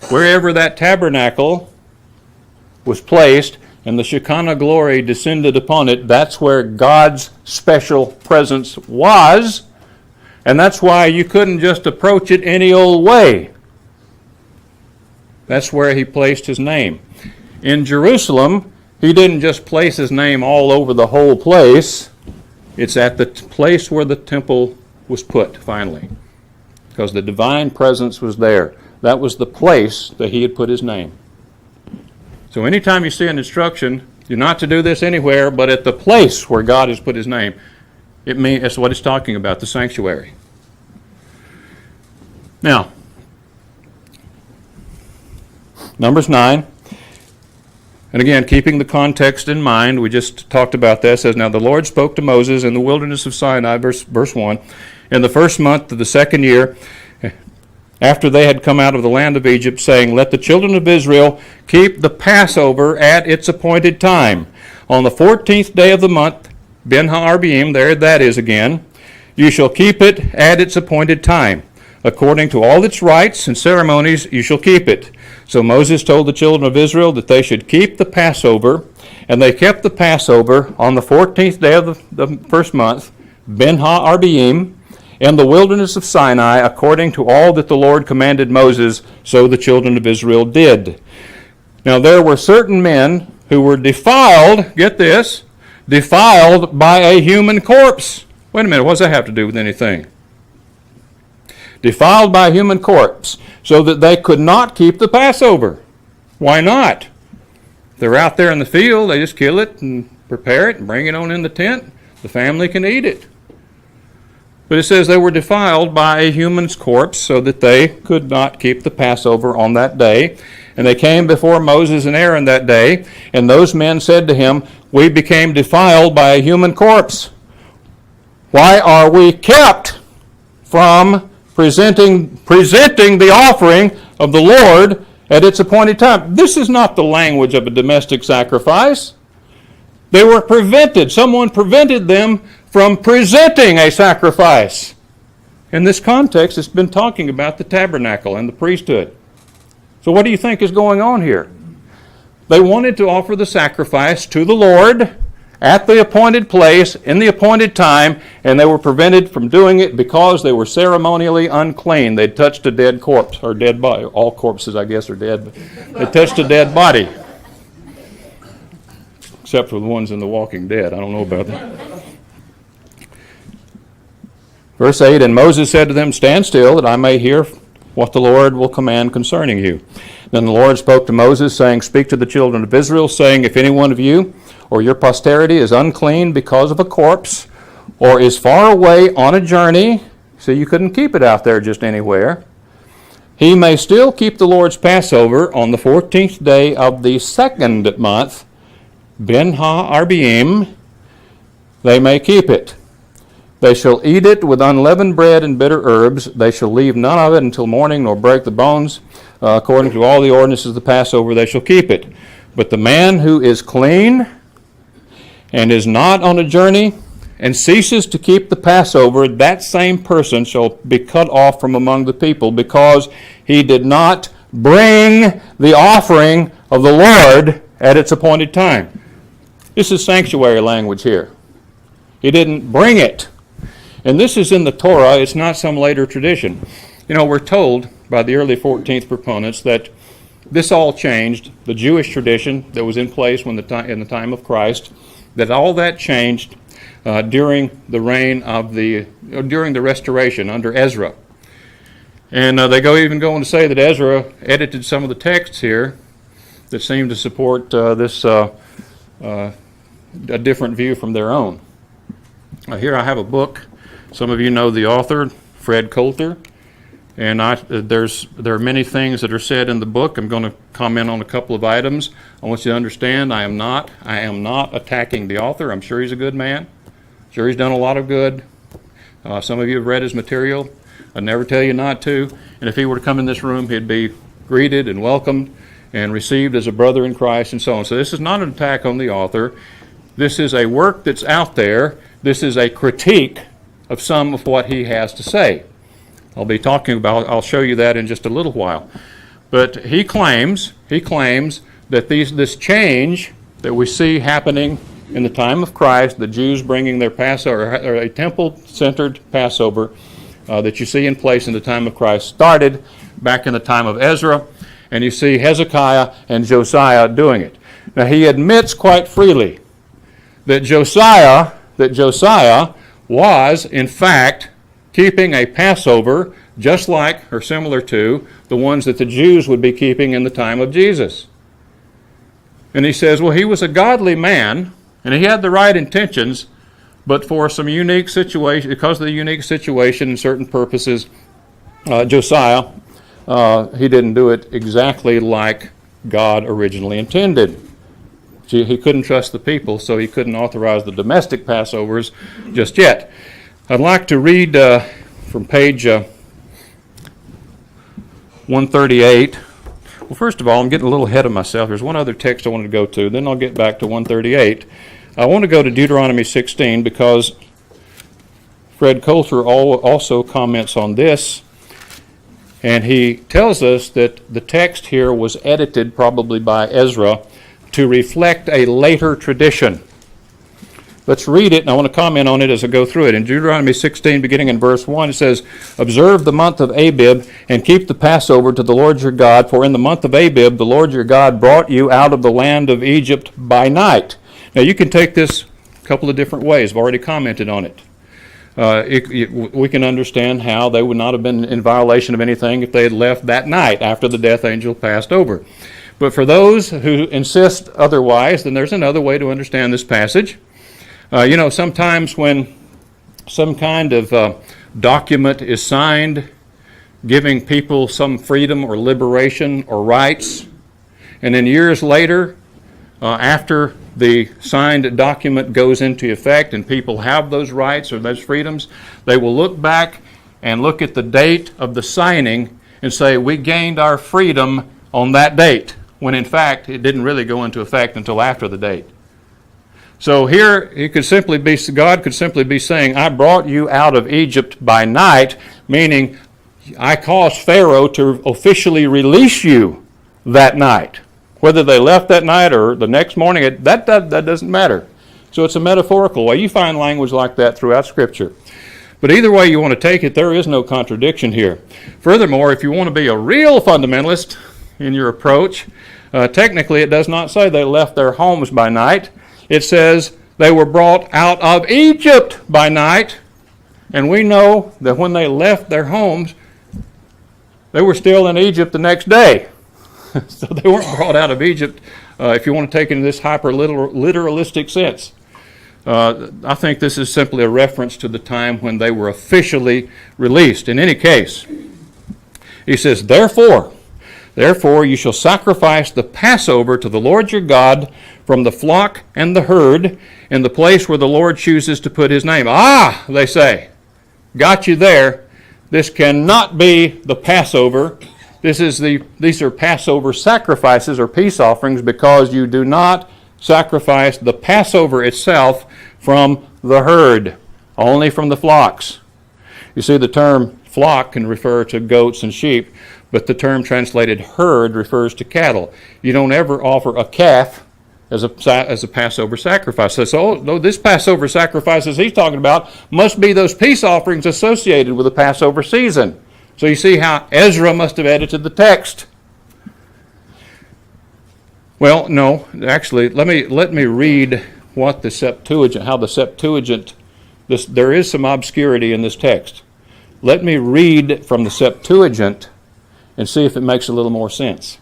Wherever that tabernacle was placed and the Shekinah glory descended upon it, that's where God's special presence was. And that's why you couldn't just approach it any old way. That's where he placed his name. In Jerusalem, he didn't just place his name all over the whole place. It's at the place where the temple was put, finally, because the divine presence was there. That was the place that he had put his name. So anytime you see an instruction, you're not to do this anywhere but at the place where God has put his name, that's what it's talking about, the sanctuary. Now, Numbers 9. And again, keeping the context in mind, we just talked about that. It says, "Now the Lord spoke to Moses in the wilderness of Sinai," verse 1, "in the first month of the second year, after they had come out of the land of Egypt, saying, Let the children of Israel keep the Passover at its appointed time. On the 14th day of the month, Ben Ha'arbaim," there that is again, "you shall keep it at its appointed time. According to all its rites and ceremonies, you shall keep it." So Moses told the children of Israel that they should keep the Passover, and they kept the Passover on the 14th day of the first month, Ben Ha'arbaim, in the wilderness of Sinai, according to all that the Lord commanded Moses, so the children of Israel did. Now there were certain men who were defiled, get this, defiled by a human corpse. Wait a minute, what does that have to do with anything? Defiled by a human corpse, so that they could not keep the Passover. Why not? They're out there in the field, they just kill it and prepare it and bring it on in the tent. The family can eat it. But it says they were defiled by a human's corpse, so that they could not keep the Passover on that day. And they came before Moses and Aaron that day, and those men said to him, "We became defiled by a human corpse. Why are we kept from presenting the offering of the Lord at its appointed time?" This is not the language of a domestic sacrifice. They were prevented. Someone prevented them from presenting a sacrifice. In this context, it's been talking about the tabernacle and the priesthood. So what do you think is going on here? They wanted to offer the sacrifice to the Lord at the appointed place, in the appointed time, and they were prevented from doing it because they were ceremonially unclean. They'd touched a dead corpse, or dead body. All corpses, I guess, are dead, but they touched a dead body. Except for the ones in The Walking Dead. I don't know about that. Verse 8, "And Moses said to them, Stand still, that I may hear what the Lord will command concerning you. Then the Lord spoke to Moses, saying, Speak to the children of Israel, saying, If any one of you or your posterity is unclean because of a corpse, or is far away on a journey," so you couldn't keep it out there just anywhere, "he may still keep the Lord's Passover on the 14th day of the second month, Ben Ha'arbaim, they may keep it. They shall eat it with unleavened bread and bitter herbs. They shall leave none of it until morning, nor break the bones. According to all the ordinances of the Passover, they shall keep it. But the man who is clean and is not on a journey and ceases to keep the Passover, that same person shall be cut off from among the people, because he did not bring the offering of the Lord at its appointed time." This is sanctuary language here. He didn't bring it. And this is in the Torah. It's not some later tradition. You know, we're told by the early 14th proponents that this all changed. The Jewish tradition that was in place in the time of Christ, that all that changed during the reign of during the restoration under Ezra. And they even go on to say that Ezra edited some of the texts here that seem to support a different view from their own. Here I have a book. Some of you know the author, Fred Coulter, and there are many things that are said in the book. I'm going to comment on a couple of items. I want you to understand I am not attacking the author. I'm sure he's a good man. I'm sure he's done a lot of good. Some of you have read his material. I'd never tell you not to. And if he were to come in this room, he'd be greeted and welcomed and received as a brother in Christ and so on. So this is not an attack on the author. This is a work that's out there. This is a critique of some of what he has to say. I'll show you that in just a little while. But he claims that this change that we see happening in the time of Christ, the Jews bringing their Passover, or a temple-centered Passover that you see in place in the time of Christ, started back in the time of Ezra, And you see Hezekiah and Josiah doing it. Now he admits quite freely that Josiah was, in fact, keeping a Passover just like or similar to the ones that the Jews would be keeping in the time of Jesus. And he says, well, he was a godly man, and he had the right intentions, but for some unique situation, because of the unique situation and certain purposes, Josiah, he didn't do it exactly like God originally intended. He couldn't trust the people, so he couldn't authorize the domestic Passovers just yet. I'd like to read from page 138. Well, first of all, I'm getting a little ahead of myself. There's one other text I wanted to go to, then I'll get back to 138. I want to go to Deuteronomy 16 because Fred Coulter also comments on this, and he tells us that the text here was edited probably by Ezra to reflect a later tradition. Let's read it, and I want to comment on it as I go through it. In Deuteronomy 16, beginning in verse 1, it says, "Observe the month of Abib, and keep the Passover to the Lord your God, for in the month of Abib the Lord your God brought you out of the land of Egypt by night." Now you can take this a couple of different ways. I've already commented on it. We can understand how they would not have been in violation of anything if they had left that night after the death angel passed over. But for those who insist otherwise, then there's another way to understand this passage. Sometimes when some kind of document is signed giving people some freedom or liberation or rights, and then years later, after the signed document goes into effect and people have those rights or those freedoms, they will look back and look at the date of the signing and say, we gained our freedom on that date, when in fact it didn't really go into effect until after the date. So here God could simply be saying, I brought you out of Egypt by night, meaning I caused Pharaoh to officially release you that night. Whether they left that night or the next morning, that doesn't matter. So it's a metaphorical way. You find language like that throughout Scripture. But either way you want to take it, there is no contradiction here. Furthermore, if you want to be a real fundamentalist in your approach, technically it does not say they left their homes by night. It says they were brought out of Egypt by night, and we know that when they left their homes, they were still in Egypt the next day. So they weren't brought out of Egypt, if you want to take it in this hyper-literalistic sense. I think this is simply a reference to the time when they were officially released. In any case, he says, Therefore you shall sacrifice the Passover to the Lord your God from the flock and the herd in the place where the Lord chooses to put his name. Ah, they say, got you there. This cannot be the Passover. These are Passover sacrifices or peace offerings because you do not sacrifice the Passover itself from the herd, only from the flocks. You see, the term flock can refer to goats and sheep, but the term translated herd refers to cattle. You don't ever offer a calf as a Passover sacrifice. So this Passover sacrifices he's talking about must be those peace offerings associated with the Passover season. So you see how Ezra must have edited the text. Well, no, actually, let me read what the Septuagint, how the Septuagint, there is some obscurity in this text. Let me read from the Septuagint and see if it makes a little more sense.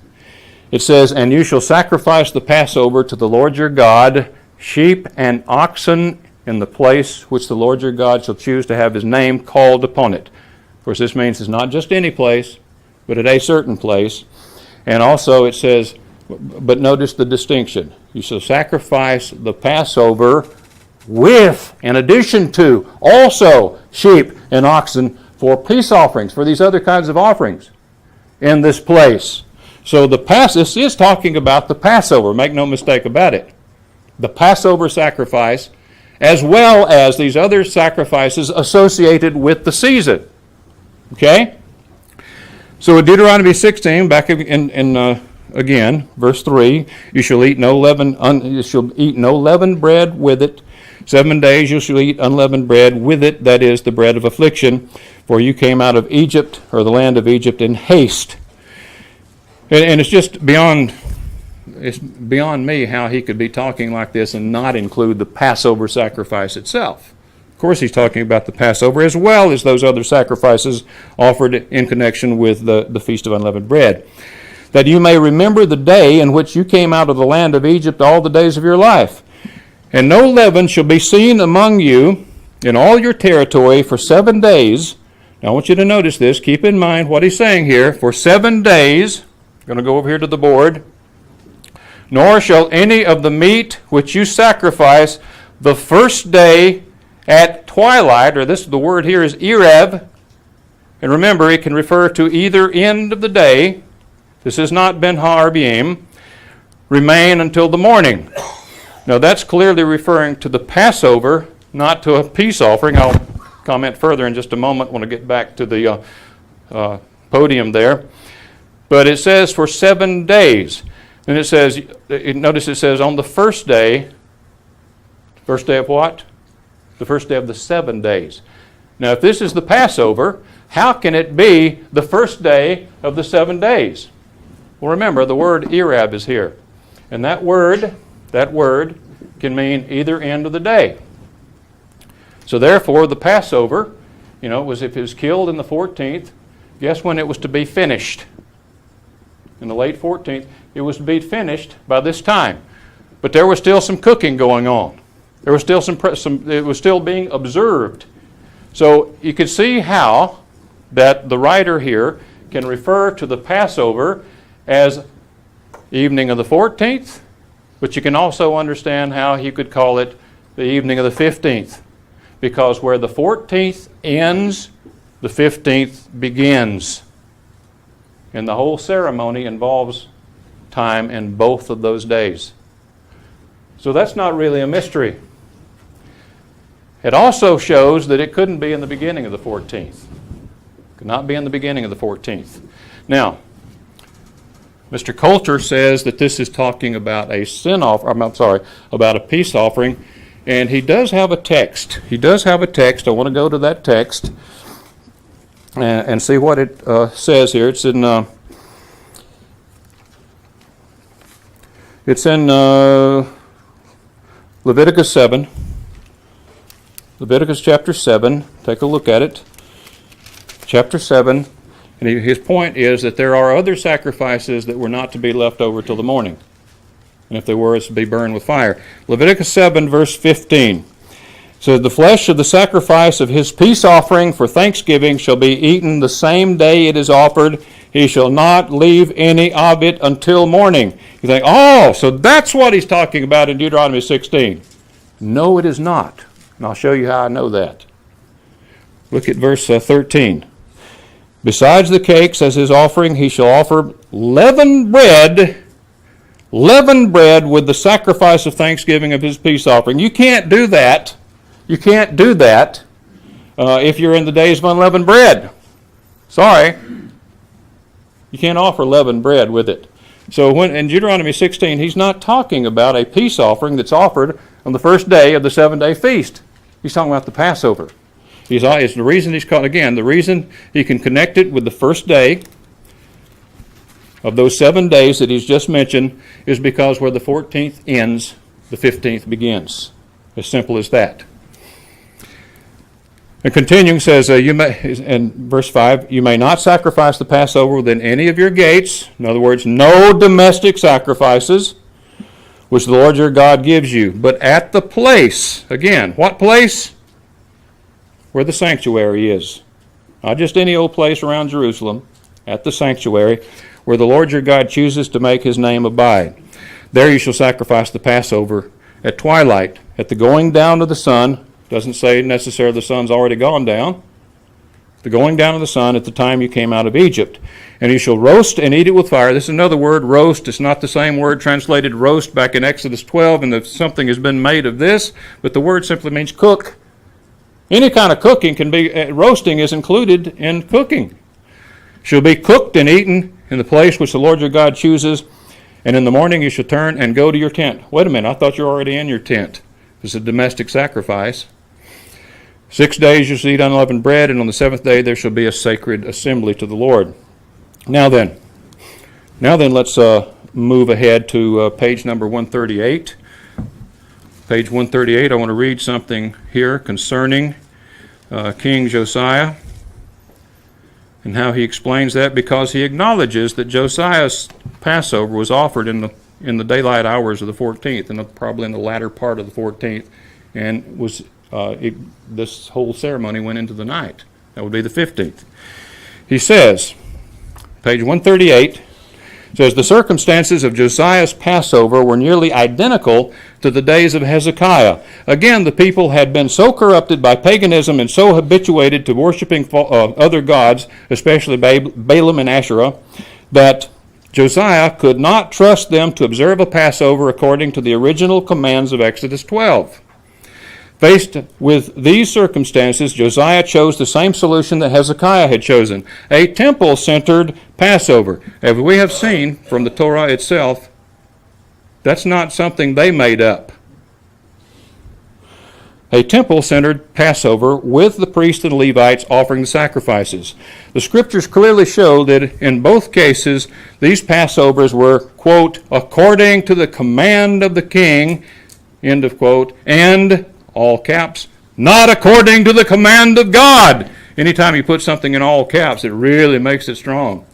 It says, And you shall sacrifice the Passover to the Lord your God, sheep and oxen in the place which the Lord your God shall choose to have his name called upon it. Of course, this means it's not just any place, but at a certain place. And also it says, but notice the distinction. You shall sacrifice the Passover with, in addition to, also sheep and oxen for peace offerings, for these other kinds of offerings in this place. So this is talking about the Passover, make no mistake about it. The Passover sacrifice, as well as these other sacrifices associated with the season. Okay? So in Deuteronomy 16, back in again, verse 3, you shall eat no leavened bread with it. 7 days you shall eat unleavened bread with it, that is, the bread of affliction. For you came out of Egypt, or the land of Egypt, in haste. And it's beyond me how he could be talking like this and not include the Passover sacrifice itself. Of course, he's talking about the Passover as well as those other sacrifices offered in connection with the Feast of Unleavened Bread. That you may remember the day in which you came out of the land of Egypt all the days of your life. And no leaven shall be seen among you in all your territory for 7 days. Now I want you to notice this. Keep in mind what he's saying here. For 7 days, I'm going to go over here to the board. Nor shall any of the meat which you sacrifice the first day at twilight, or the word here is Erev, and remember it can refer to either end of the day. This is not Ben Ha'arbiyim, remain until the morning. Now that's clearly referring to the Passover, not to a peace offering. I'll comment further in just a moment when I get back to the podium there. But it says for 7 days. And it says, notice it says on the first day of what? The first day of the 7 days. Now if this is the Passover, how can it be the first day of the 7 days? Well, remember, the word Erab is here. And that word can mean either end of the day. So therefore, the Passover, was if it was killed in the 14th, guess when it was to be finished? In the late 14th, it was to be finished by this time. But there was still some cooking going on. There was still it was still being observed. So you can see how that the writer here can refer to the Passover as evening of the 14th, but you can also understand how he could call it the evening of the 15th, because where the 14th ends, the 15th begins. And the whole ceremony involves time in both of those days. So that's not really a mystery. It also shows that it couldn't be in the beginning of the 14th. Could not be in the beginning of the 14th. Now, Mr. Coulter says that this is talking about about a peace offering, and he does have a text. I want to go to that text and see what it says here. It's in Leviticus 7. Leviticus chapter 7. Take a look at it. Chapter 7. And his point is that there are other sacrifices that were not to be left over till the morning. And if they were, it's to be burned with fire. Leviticus 7, verse 15. So the flesh of the sacrifice of his peace offering for thanksgiving shall be eaten the same day it is offered. He shall not leave any of it until morning. You think, so that's what he's talking about in Deuteronomy 16. No, it is not. And I'll show you how I know that. Look at verse 13. Besides the cakes as his offering, he shall offer leavened bread with the sacrifice of thanksgiving of his peace offering. You can't do that. You can't do that if you're in the days of unleavened bread. Sorry. You can't offer leavened bread with it. So when in Deuteronomy 16, he's not talking about a peace offering that's offered on the first day of the 7-day feast. He's talking about the Passover. It's the reason he's called, again, the reason he can connect it with the first day of those 7 days that he's just mentioned is because where the 14th ends, the 15th begins. As simple as that. And continuing says, in verse 5, you may not sacrifice the Passover within any of your gates. In other words, no domestic sacrifices, which the Lord your God gives you. But at the place, again, what place? Where the sanctuary is. Not just any old place around Jerusalem, at the sanctuary, where the Lord your God chooses to make his name abide. There you shall sacrifice the Passover at twilight, at the going down of the sun. Doesn't say necessarily the sun's already gone down. The going down of the sun at the time you came out of Egypt. And you shall roast and eat it with fire. This is another word, roast. It's not the same word translated roast back in Exodus 12, and something has been made of this, but the word simply means cook. Any kind of cooking can be, roasting is included in cooking. Shall be cooked and eaten in the place which the Lord your God chooses, and in the morning you shall turn and go to your tent. Wait a minute, I thought you were already in your tent. It's a domestic sacrifice. 6 days you shall eat unleavened bread, and on the 7th day there shall be a sacred assembly to the Lord. Now then, Now then, let's move ahead to page number 138. Page 138, I want to read something here concerning King Josiah and how he explains that, because he acknowledges that Josiah's Passover was offered in the daylight hours of the 14th, and probably in the latter part of the 14th, and this whole ceremony went into the night. That would be the 15th. He says, page 138, says, the circumstances of Josiah's Passover were nearly identical to the days of Hezekiah. Again, the people had been so corrupted by paganism and so habituated to worshiping other gods, especially Balaam and Asherah, that Josiah could not trust them to observe a Passover according to the original commands of Exodus 12. Faced with these circumstances, Josiah chose the same solution that Hezekiah had chosen, a temple-centered Passover. As we have seen from the Torah itself, that's not something they made up. A temple-centered Passover with the priests and Levites offering the sacrifices. The scriptures clearly show that in both cases, these Passovers were, quote, according to the command of the king, end of quote, and all caps, not according to the command of God. Anytime you put something in all caps, it really makes it strong.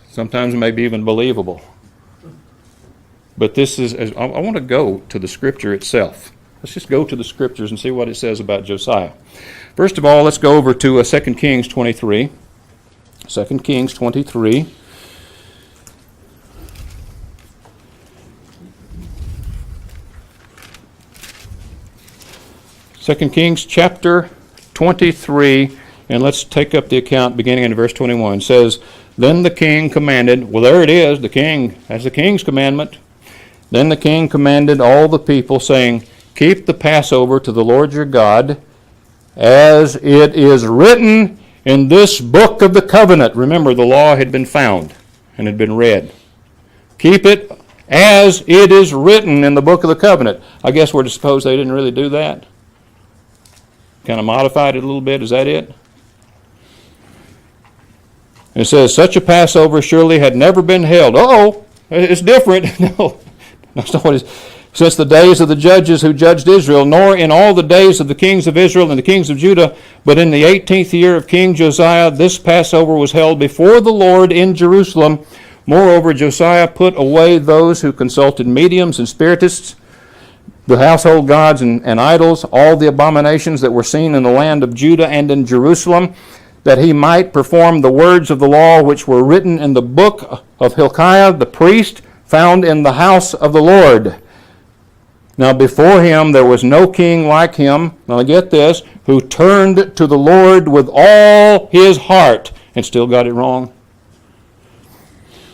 Sometimes maybe even believable. But this is, I want to go to the scripture itself. Let's just go to the scriptures and see what it says about Josiah. First of all, let's go over to 2 Kings 23. 2 Kings 23. Second Kings chapter 23, and let's take up the account beginning in verse 21. It says, then the king commanded, well, there it is, the king, that's the king's commandment. Then the king commanded all the people, saying, keep the Passover to the Lord your God, as it is written in this book of the covenant. Remember, the law had been found and had been read. Keep it as it is written in the book of the covenant. I guess we're to suppose they didn't really do that. Kind of modified it a little bit. Is that it? It says, such a Passover surely had never been held. Uh-oh, it's different. No, that's not what it is. Since the days of the judges who judged Israel, nor in all the days of the kings of Israel and the kings of Judah, but in the 18th year of King Josiah, this Passover was held before the Lord in Jerusalem. Moreover, Josiah put away those who consulted mediums and spiritists, the household gods and idols, all the abominations that were seen in the land of Judah and in Jerusalem, that he might perform the words of the law which were written in the book of Hilkiah the priest, found in the house of the Lord. Now before him there was no king like him, now get this, who turned to the Lord with all his heart, and still got it wrong,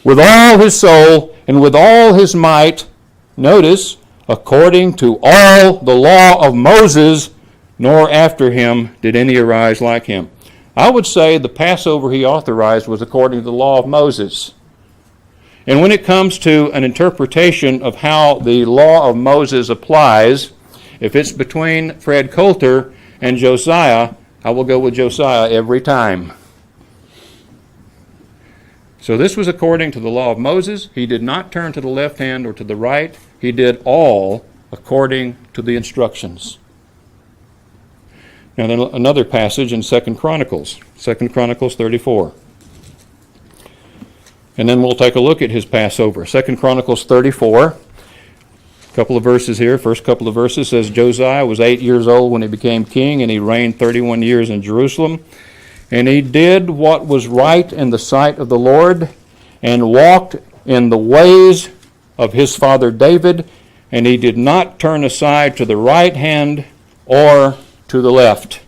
with all his soul and with all his might, notice, according to all the law of Moses, nor after him did any arise like him. I would say the Passover he authorized was according to the law of Moses. And when it comes to an interpretation of how the law of Moses applies, if it's between Fred Coulter and Josiah, I will go with Josiah every time. So this was according to the law of Moses. He did not turn to the left hand or to the right. He did all according to the instructions. Now then another passage in 2 Chronicles 34. And then we'll take a look at his Passover. 2 Chronicles 34, a couple of verses here. First couple of verses says, Josiah was 8 years old when he became king, and he reigned 31 years in Jerusalem. And he did what was right in the sight of the Lord, and walked in the ways of his father David, and he did not turn aside to the right hand or to the left.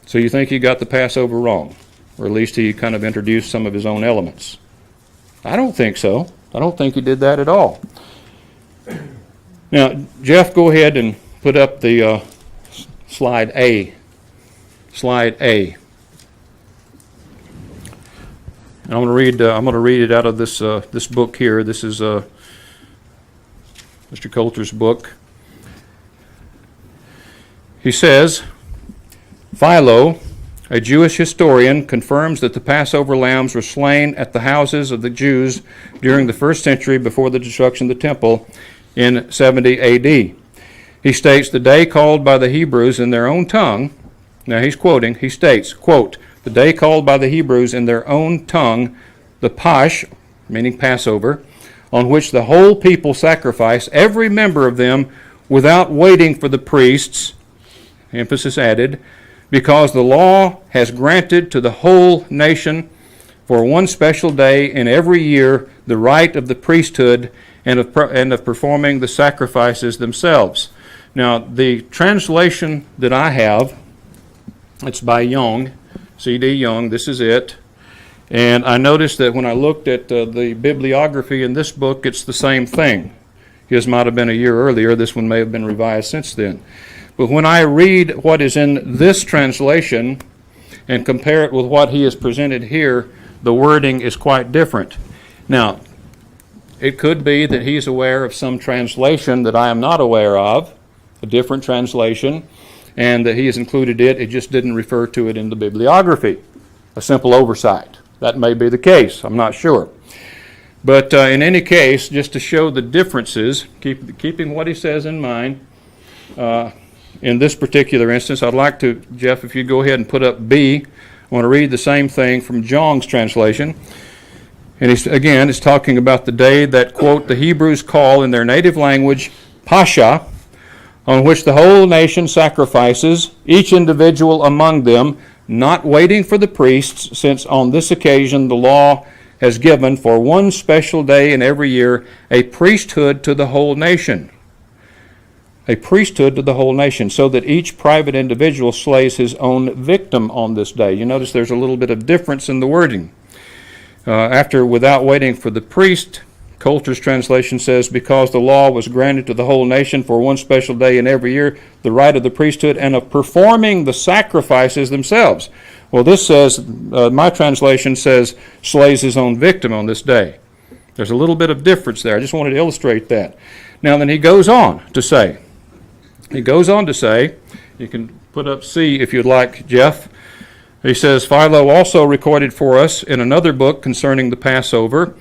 So you think he got the Passover wrong? Or at least he kind of introduced some of his own elements. I don't think so. I don't think he did that at all. Now, Jeff, go ahead and put up the slide A. Slide A. And I'm going to read it out of this book here. This is Mr. Coulter's book. He says, Philo, a Jewish historian, confirms that the Passover lambs were slain at the houses of the Jews during the first century before the destruction of the temple in 70 A.D. He states, the day called by the Hebrews in their own tongue, now he's quoting, he states, quote, the day called by the Hebrews in their own tongue, the Pasch, meaning Passover, on which the whole people sacrifice, every member of them, without waiting for the priests, emphasis added, because the law has granted to the whole nation for one special day in every year the right of the priesthood and of performing the sacrifices themselves. Now, the translation that I have, it's by Young, C.D. Young, this is it. And I noticed that when I looked at the bibliography in this book, it's the same thing. His might have been a year earlier. This one may have been revised since then. But when I read what is in this translation and compare it with what he has presented here, the wording is quite different. Now, it could be that he's aware of some translation that I am not aware of, a different translation, and that he has included it. It just didn't refer to it in the bibliography. A simple oversight. That may be the case. I'm not sure. But in any case, just to show the differences, keeping what he says in mind, in this particular instance, I'd like to, Jeff, if you go ahead and put up B, I want to read the same thing from Young's translation. And it's talking about the day that, quote, the Hebrews call in their native language, Pascha, on which the whole nation sacrifices, each individual among them, not waiting for the priests, since on this occasion the law has given for one special day in every year a priesthood to the whole nation. A priesthood to the whole nation, so that each private individual slays his own victim on this day. You notice there's a little bit of difference in the wording. After without waiting for the priest, Coulter's translation says, because the law was granted to the whole nation for one special day in every year, the right of the priesthood and of performing the sacrifices themselves. Well, this says, my translation says, slays his own victim on this day. There's a little bit of difference there. I just wanted to illustrate that. Now, then he goes on to say, you can put up C if you'd like, Jeff. He says, Philo also recorded for us in another book concerning the Passover,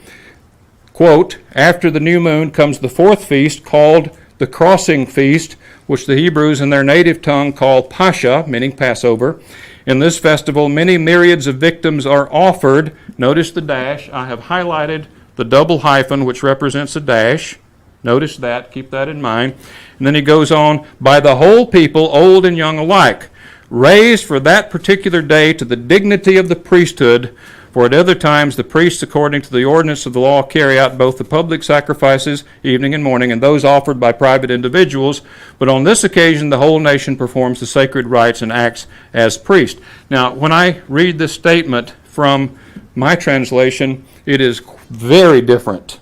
quote, after the new moon comes the fourth feast called the crossing feast, which the Hebrews in their native tongue call Pascha, meaning Passover. In this festival, many myriads of victims are offered. Notice the dash. I have highlighted the double hyphen, which represents a dash. Notice that. Keep that in mind. And then he goes on, by the whole people, old and young alike, raised for that particular day to the dignity of the priesthood. For at other times the priests, according to the ordinance of the law, carry out both the public sacrifices, evening and morning, and those offered by private individuals. But on this occasion, the whole nation performs the sacred rites and acts as priest. Now, when I read this statement from my translation, it is very different.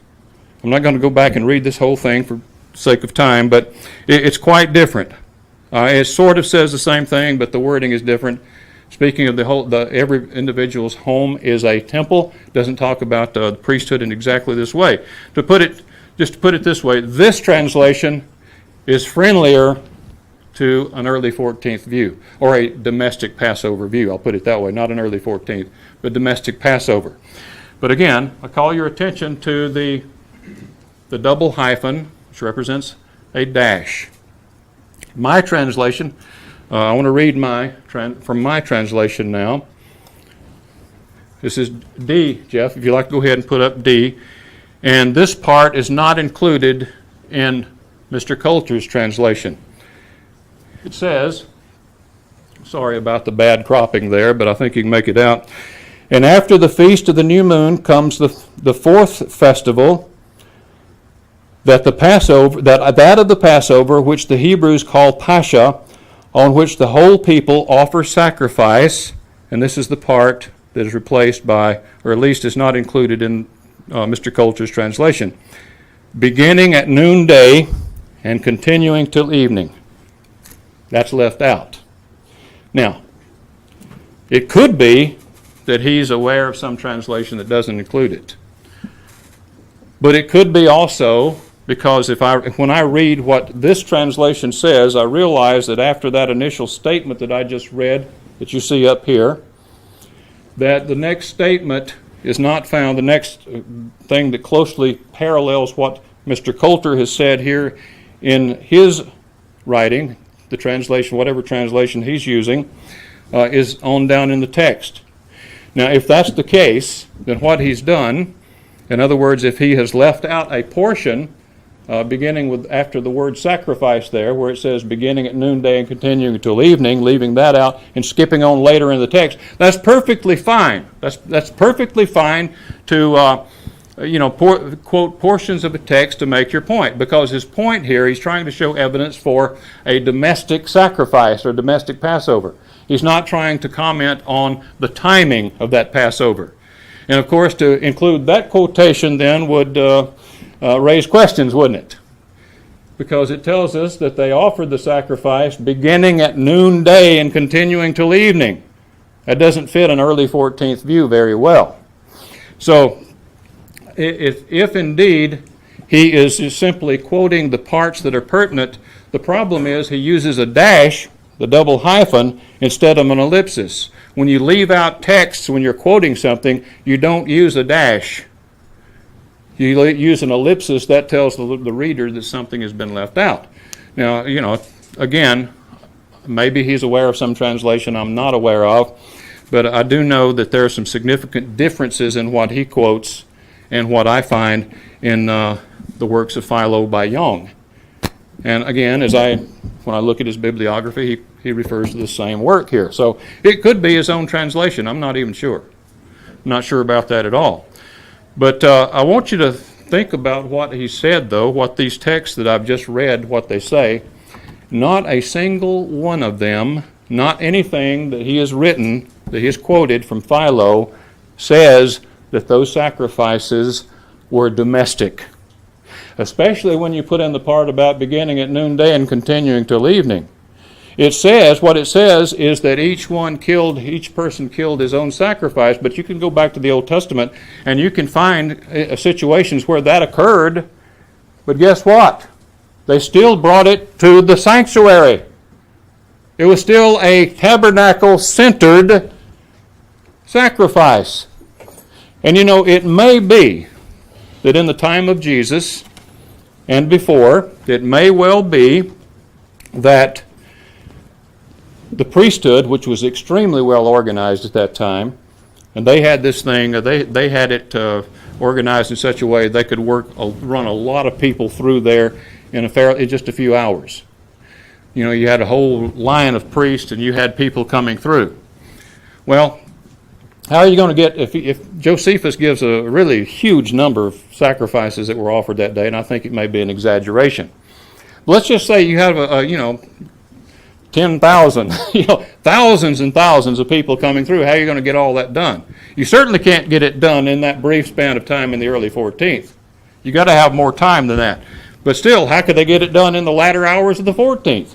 I'm not going to go back and read this whole thing for sake of time, but it's quite different. It sort of says the same thing, but the wording is different. Speaking of every individual's home is a temple, doesn't talk about the priesthood in exactly this way. To put it this way, this translation is friendlier to an early 14th view, or a domestic Passover view. I'll put it that way, not an early 14th, but domestic Passover. But again, I call your attention to the double hyphen, which represents a dash. My translation, I want to read from my translation now. This is D, Jeff, if you'd like to go ahead and put up D. And this part is not included in Mr. Coulter's translation. It says, sorry about the bad cropping there, but I think you can make it out. And after the feast of the new moon comes the fourth festival, that of the Passover, which the Hebrews call Pascha, on which the whole people offer sacrifice, and this is the part that is replaced by, or at least is not included in Mr. Coulter's translation, beginning at noonday and continuing till evening. That's left out. Now, it could be that he's aware of some translation that doesn't include it. But it could be also because when I read what this translation says, I realize that after that initial statement that I just read, that you see up here, that the next statement is not found. The next thing that closely parallels what Mr. Coulter has said here in his writing, the translation, whatever translation he's using, is on down in the text. Now, if that's the case, then what he's done, in other words, if he has left out a portion beginning with after the word sacrifice there, where it says beginning at noonday and continuing until evening, leaving that out and skipping on later in the text, that's perfectly fine. That's perfectly fine to quote portions of a text to make your point, because his point here, he's trying to show evidence for a domestic sacrifice or domestic Passover. He's not trying to comment on the timing of that Passover. And of course, to include that quotation then would raise questions, wouldn't it? Because it tells us that they offered the sacrifice beginning at noonday and continuing till evening. That doesn't fit an early 14th view very well. So, if indeed he is simply quoting the parts that are pertinent, the problem is he uses a dash, the double hyphen, instead of an ellipsis. When you leave out texts when you're quoting something, you don't use a dash. You use an ellipsis. That tells the reader that something has been left out. Now, again, maybe he's aware of some translation I'm not aware of, but I do know that there are some significant differences in what he quotes and what I find in the works of Philo by Young. And again, when I look at his bibliography, he refers to the same work here. So it could be his own translation. I'm not even sure. I'm not sure about that at all. But I want you to think about what he said, though, what these texts that I've just read, what they say. Not a single one of them, not anything that he has written, that he has quoted from Philo, says that those sacrifices were domestic. Especially when you put in the part about beginning at noonday and continuing till evening. What it says is that each person killed his own sacrifice, but you can go back to the Old Testament and you can find situations where that occurred, but guess what? They still brought it to the sanctuary. It was still a tabernacle-centered sacrifice. And it may be that in the time of Jesus and before, it may well be that the priesthood, which was extremely well organized at that time, and they had this thing, they had it organized in such a way they could run a lot of people through there in just a few hours. You had a whole line of priests and you had people coming through. Well, how are you going to get, if Josephus gives a really huge number of sacrifices that were offered that day, and I think it may be an exaggeration. But let's just say you have 10,000, thousands and thousands of people coming through. How are you going to get all that done? You certainly can't get it done in that brief span of time in the early 14th. You got to have more time than that. But still, how could they get it done in the latter hours of the 14th?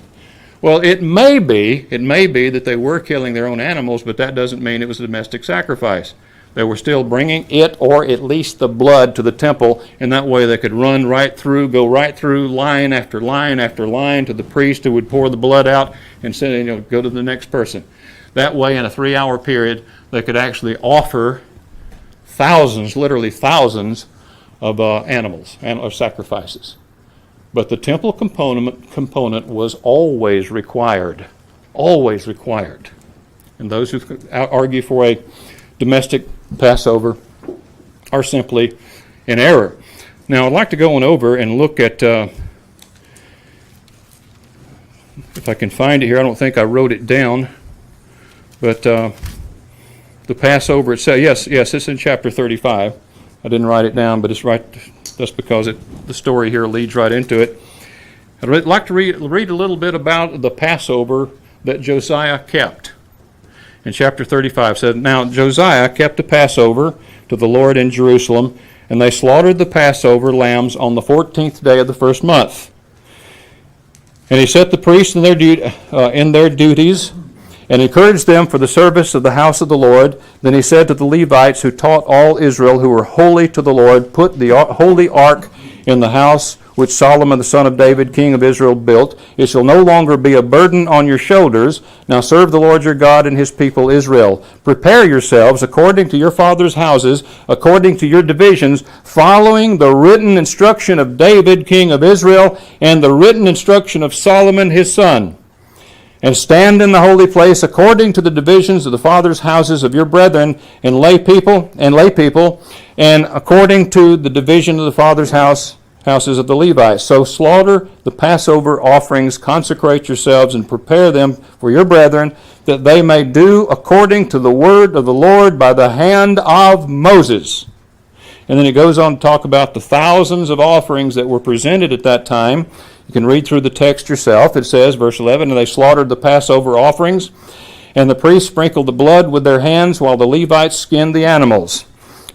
Well, it may be that they were killing their own animals, but that doesn't mean it was a domestic sacrifice. They were still bringing it, or at least the blood, to the temple, and that way they could run right through, go right through line after line after line to the priest who would pour the blood out and send, go to the next person. That way, in a 3-hour period, they could actually offer thousands, literally thousands, of animals or sacrifices. But the temple component was always required. Always required. And those who argue for a domestic Passover are simply in error. Now, I'd like to go on over and look at, if I can find it here, I don't think I wrote it down, but the Passover itself, yes, it's in chapter 35. I didn't write it down, but it's right. That's because the story here leads right into it. I'd like to read a little bit about the Passover that Josiah kept. In chapter 35 said, "Now Josiah kept a Passover to the Lord in Jerusalem, and they slaughtered the Passover lambs on the 14th day of the first month. And he set the priests in their duties, and encouraged them for the service of the house of the Lord. Then he said to the Levites who taught all Israel who were holy to the Lord, put the holy ark in the house which Solomon the son of David, king of Israel, built. It shall no longer be a burden on your shoulders. Now serve the Lord your God and his people Israel. Prepare yourselves according to your fathers' houses, according to your divisions, following the written instruction of David, king of Israel, and the written instruction of Solomon his son. And stand in the holy place according to the divisions of the fathers' houses of your brethren and lay people, and according to the division of the fathers' houses of the Levites. So slaughter the Passover offerings, consecrate yourselves, and prepare them for your brethren, that they may do according to the word of the Lord by the hand of Moses. And then it goes on to talk about the thousands of offerings that were presented at that time. You can read through the text yourself. It says, verse 11, and they slaughtered the Passover offerings, and the priests sprinkled the blood with their hands while the Levites skinned the animals.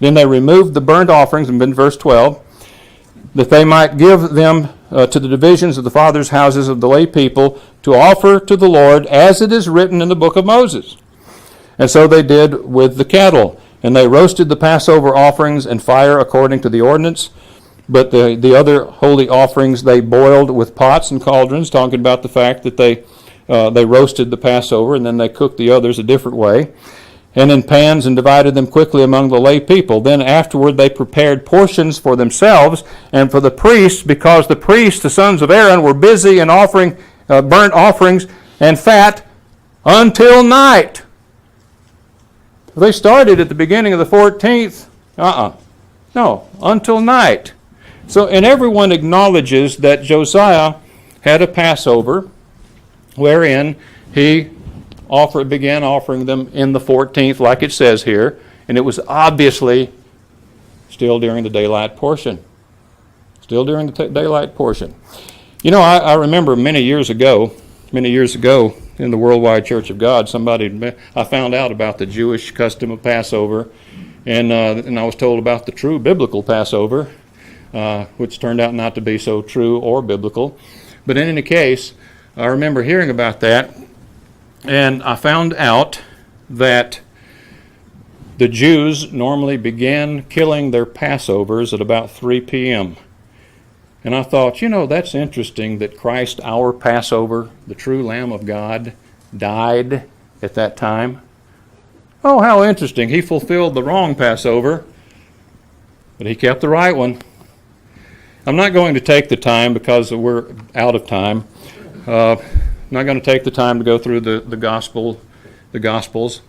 Then they removed the burnt offerings, and in verse 12, that they might give them to the divisions of the fathers' houses of the lay people to offer to the Lord, as it is written in the book of Moses. And so they did with the cattle. And they roasted the Passover offerings in fire according to the ordinance. But the other holy offerings they boiled with pots and cauldrons, talking about the fact that they roasted the Passover and then they cooked the others a different way, and in pans, and divided them quickly among the lay people. Then afterward they prepared portions for themselves and for the priests, because the priests, the sons of Aaron, were busy in offering burnt offerings and fat until night. They started at the beginning of the 14th. No, until night. So, and everyone acknowledges that Josiah had a Passover wherein he began offering them in the 14th, like it says here, and it was obviously still during the daylight portion. Still during the daylight portion. You know, I remember many years ago in the Worldwide Church of God, I found out about the Jewish custom of Passover, and I was told about the true biblical Passover, which turned out not to be so true or biblical. But in any case, I remember hearing about that, and I found out that the Jews normally began killing their Passovers at about 3 p.m. And I thought, that's interesting that Christ, our Passover, the true Lamb of God, died at that time. Oh, how interesting. He fulfilled the wrong Passover, but he kept the right one. I'm not going to take the time, because we're out of time. I'm not going to take the time to go through the Gospels,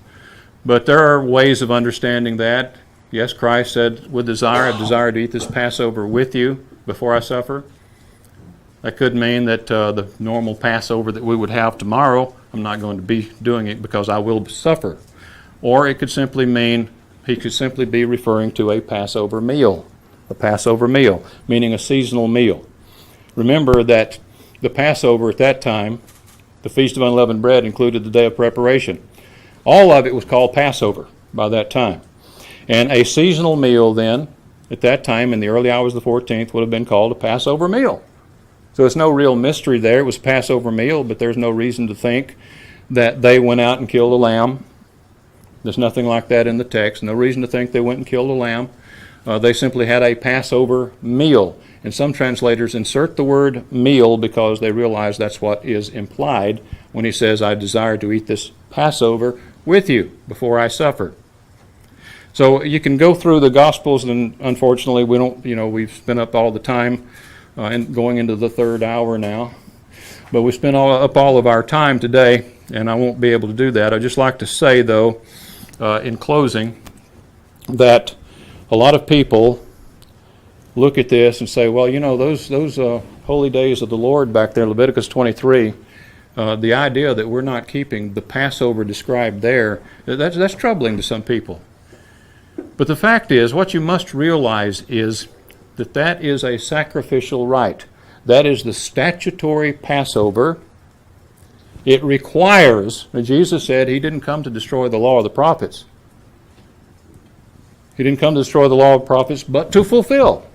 but there are ways of understanding that. Yes, Christ said, with desire, I desire to eat this Passover with you before I suffer. That could mean that the normal Passover that we would have tomorrow, I'm not going to be doing it because I will suffer. Or it could simply mean, he could simply be referring to a Passover meal, meaning a seasonal meal. Remember that the Passover at that time, the Feast of Unleavened Bread, included the day of preparation. All of it was called Passover by that time. And a seasonal meal then, at that time, in the early hours of the 14th, would have been called a Passover meal. So it's no real mystery there. It was a Passover meal, but there's no reason to think that they went out and killed a lamb. There's nothing like that in the text. No reason to think they went and killed a lamb. They simply had a Passover meal. And some translators insert the word meal because they realize that's what is implied when he says, I desire to eat this Passover with you before I suffer. So you can go through the Gospels, and unfortunately we've spent up all the time and going into the third hour now. But we spent up all of our time today, and I won't be able to do that. I'd just like to say, though, in closing, that a lot of people look at this and say, well, those holy days of the Lord back there, Leviticus 23, the idea that we're not keeping the Passover described there, that's troubling to some people. But the fact is, what you must realize is that is a sacrificial rite. That is the statutory Passover. It requires, Jesus said he didn't come to destroy the law of the prophets. He didn't come to destroy the law of the prophets, but to fulfill.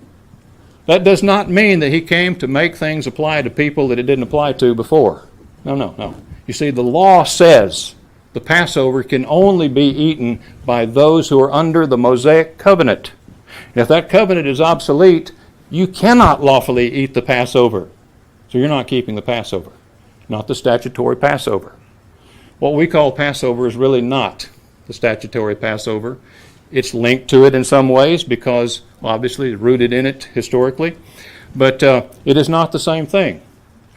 That does not mean that he came to make things apply to people that it didn't apply to before. No. You see, the law says the Passover can only be eaten by those who are under the Mosaic covenant. If that covenant is obsolete, You cannot lawfully eat the Passover. So you're not keeping the Passover, not the statutory Passover. What we call Passover is really not the statutory Passover. It's linked to it in some ways because obviously it's rooted in it historically, but it is not the same thing.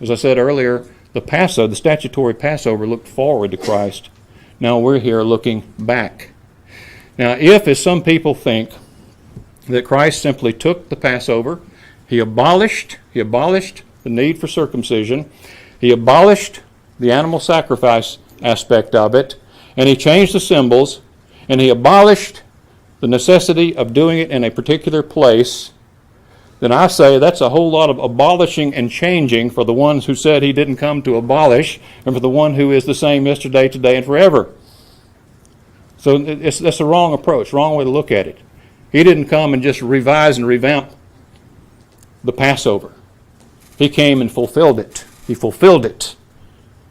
As I said earlier, the statutory Passover looked forward to Christ. Now we're here looking back. Now if, as some people think, that Christ simply took the Passover, he abolished the need for circumcision, he abolished the animal sacrifice aspect of it, and he changed the symbols, and he abolished the necessity of doing it in a particular place, then I say that's a whole lot of abolishing and changing for the ones who said he didn't come to abolish, and for the one who is the same yesterday, today, and forever. So that's the wrong approach, wrong way to look at it. He didn't come and just revise and revamp the Passover. He came and fulfilled it. He fulfilled it.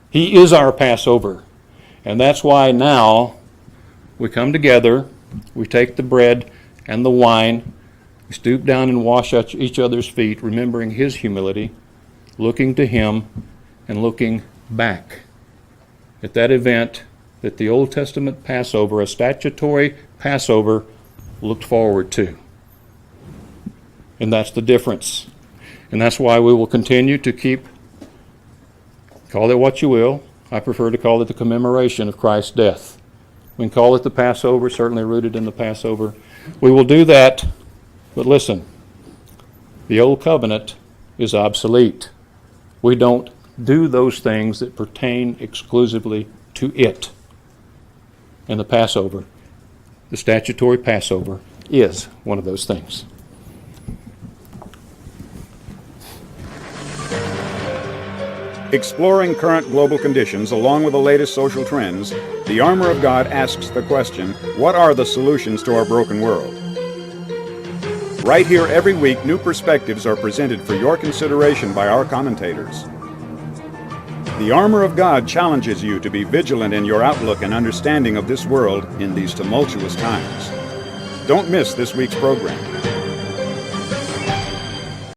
He is our Passover. And that's why now we come together, we take the bread and the wine, we stoop down and wash each other's feet, remembering his humility, looking to him and looking back at that event that the Old Testament Passover, a statutory Passover, looked forward to. And that's the difference. And that's why we will continue to call it what you will. I prefer to call it the commemoration of Christ's death. We can call it the Passover, certainly rooted in the Passover. We will do that, but listen, the Old Covenant is obsolete. We don't do those things that pertain exclusively to it. And the Passover, the statutory Passover, is one of those things. Exploring current global conditions along with the latest social trends, the Armor of God asks the question, what are the solutions to our broken world? Right here every week, new perspectives are presented for your consideration by our commentators. The Armor of God challenges you to be vigilant in your outlook and understanding of this world in these tumultuous times. Don't miss this week's program.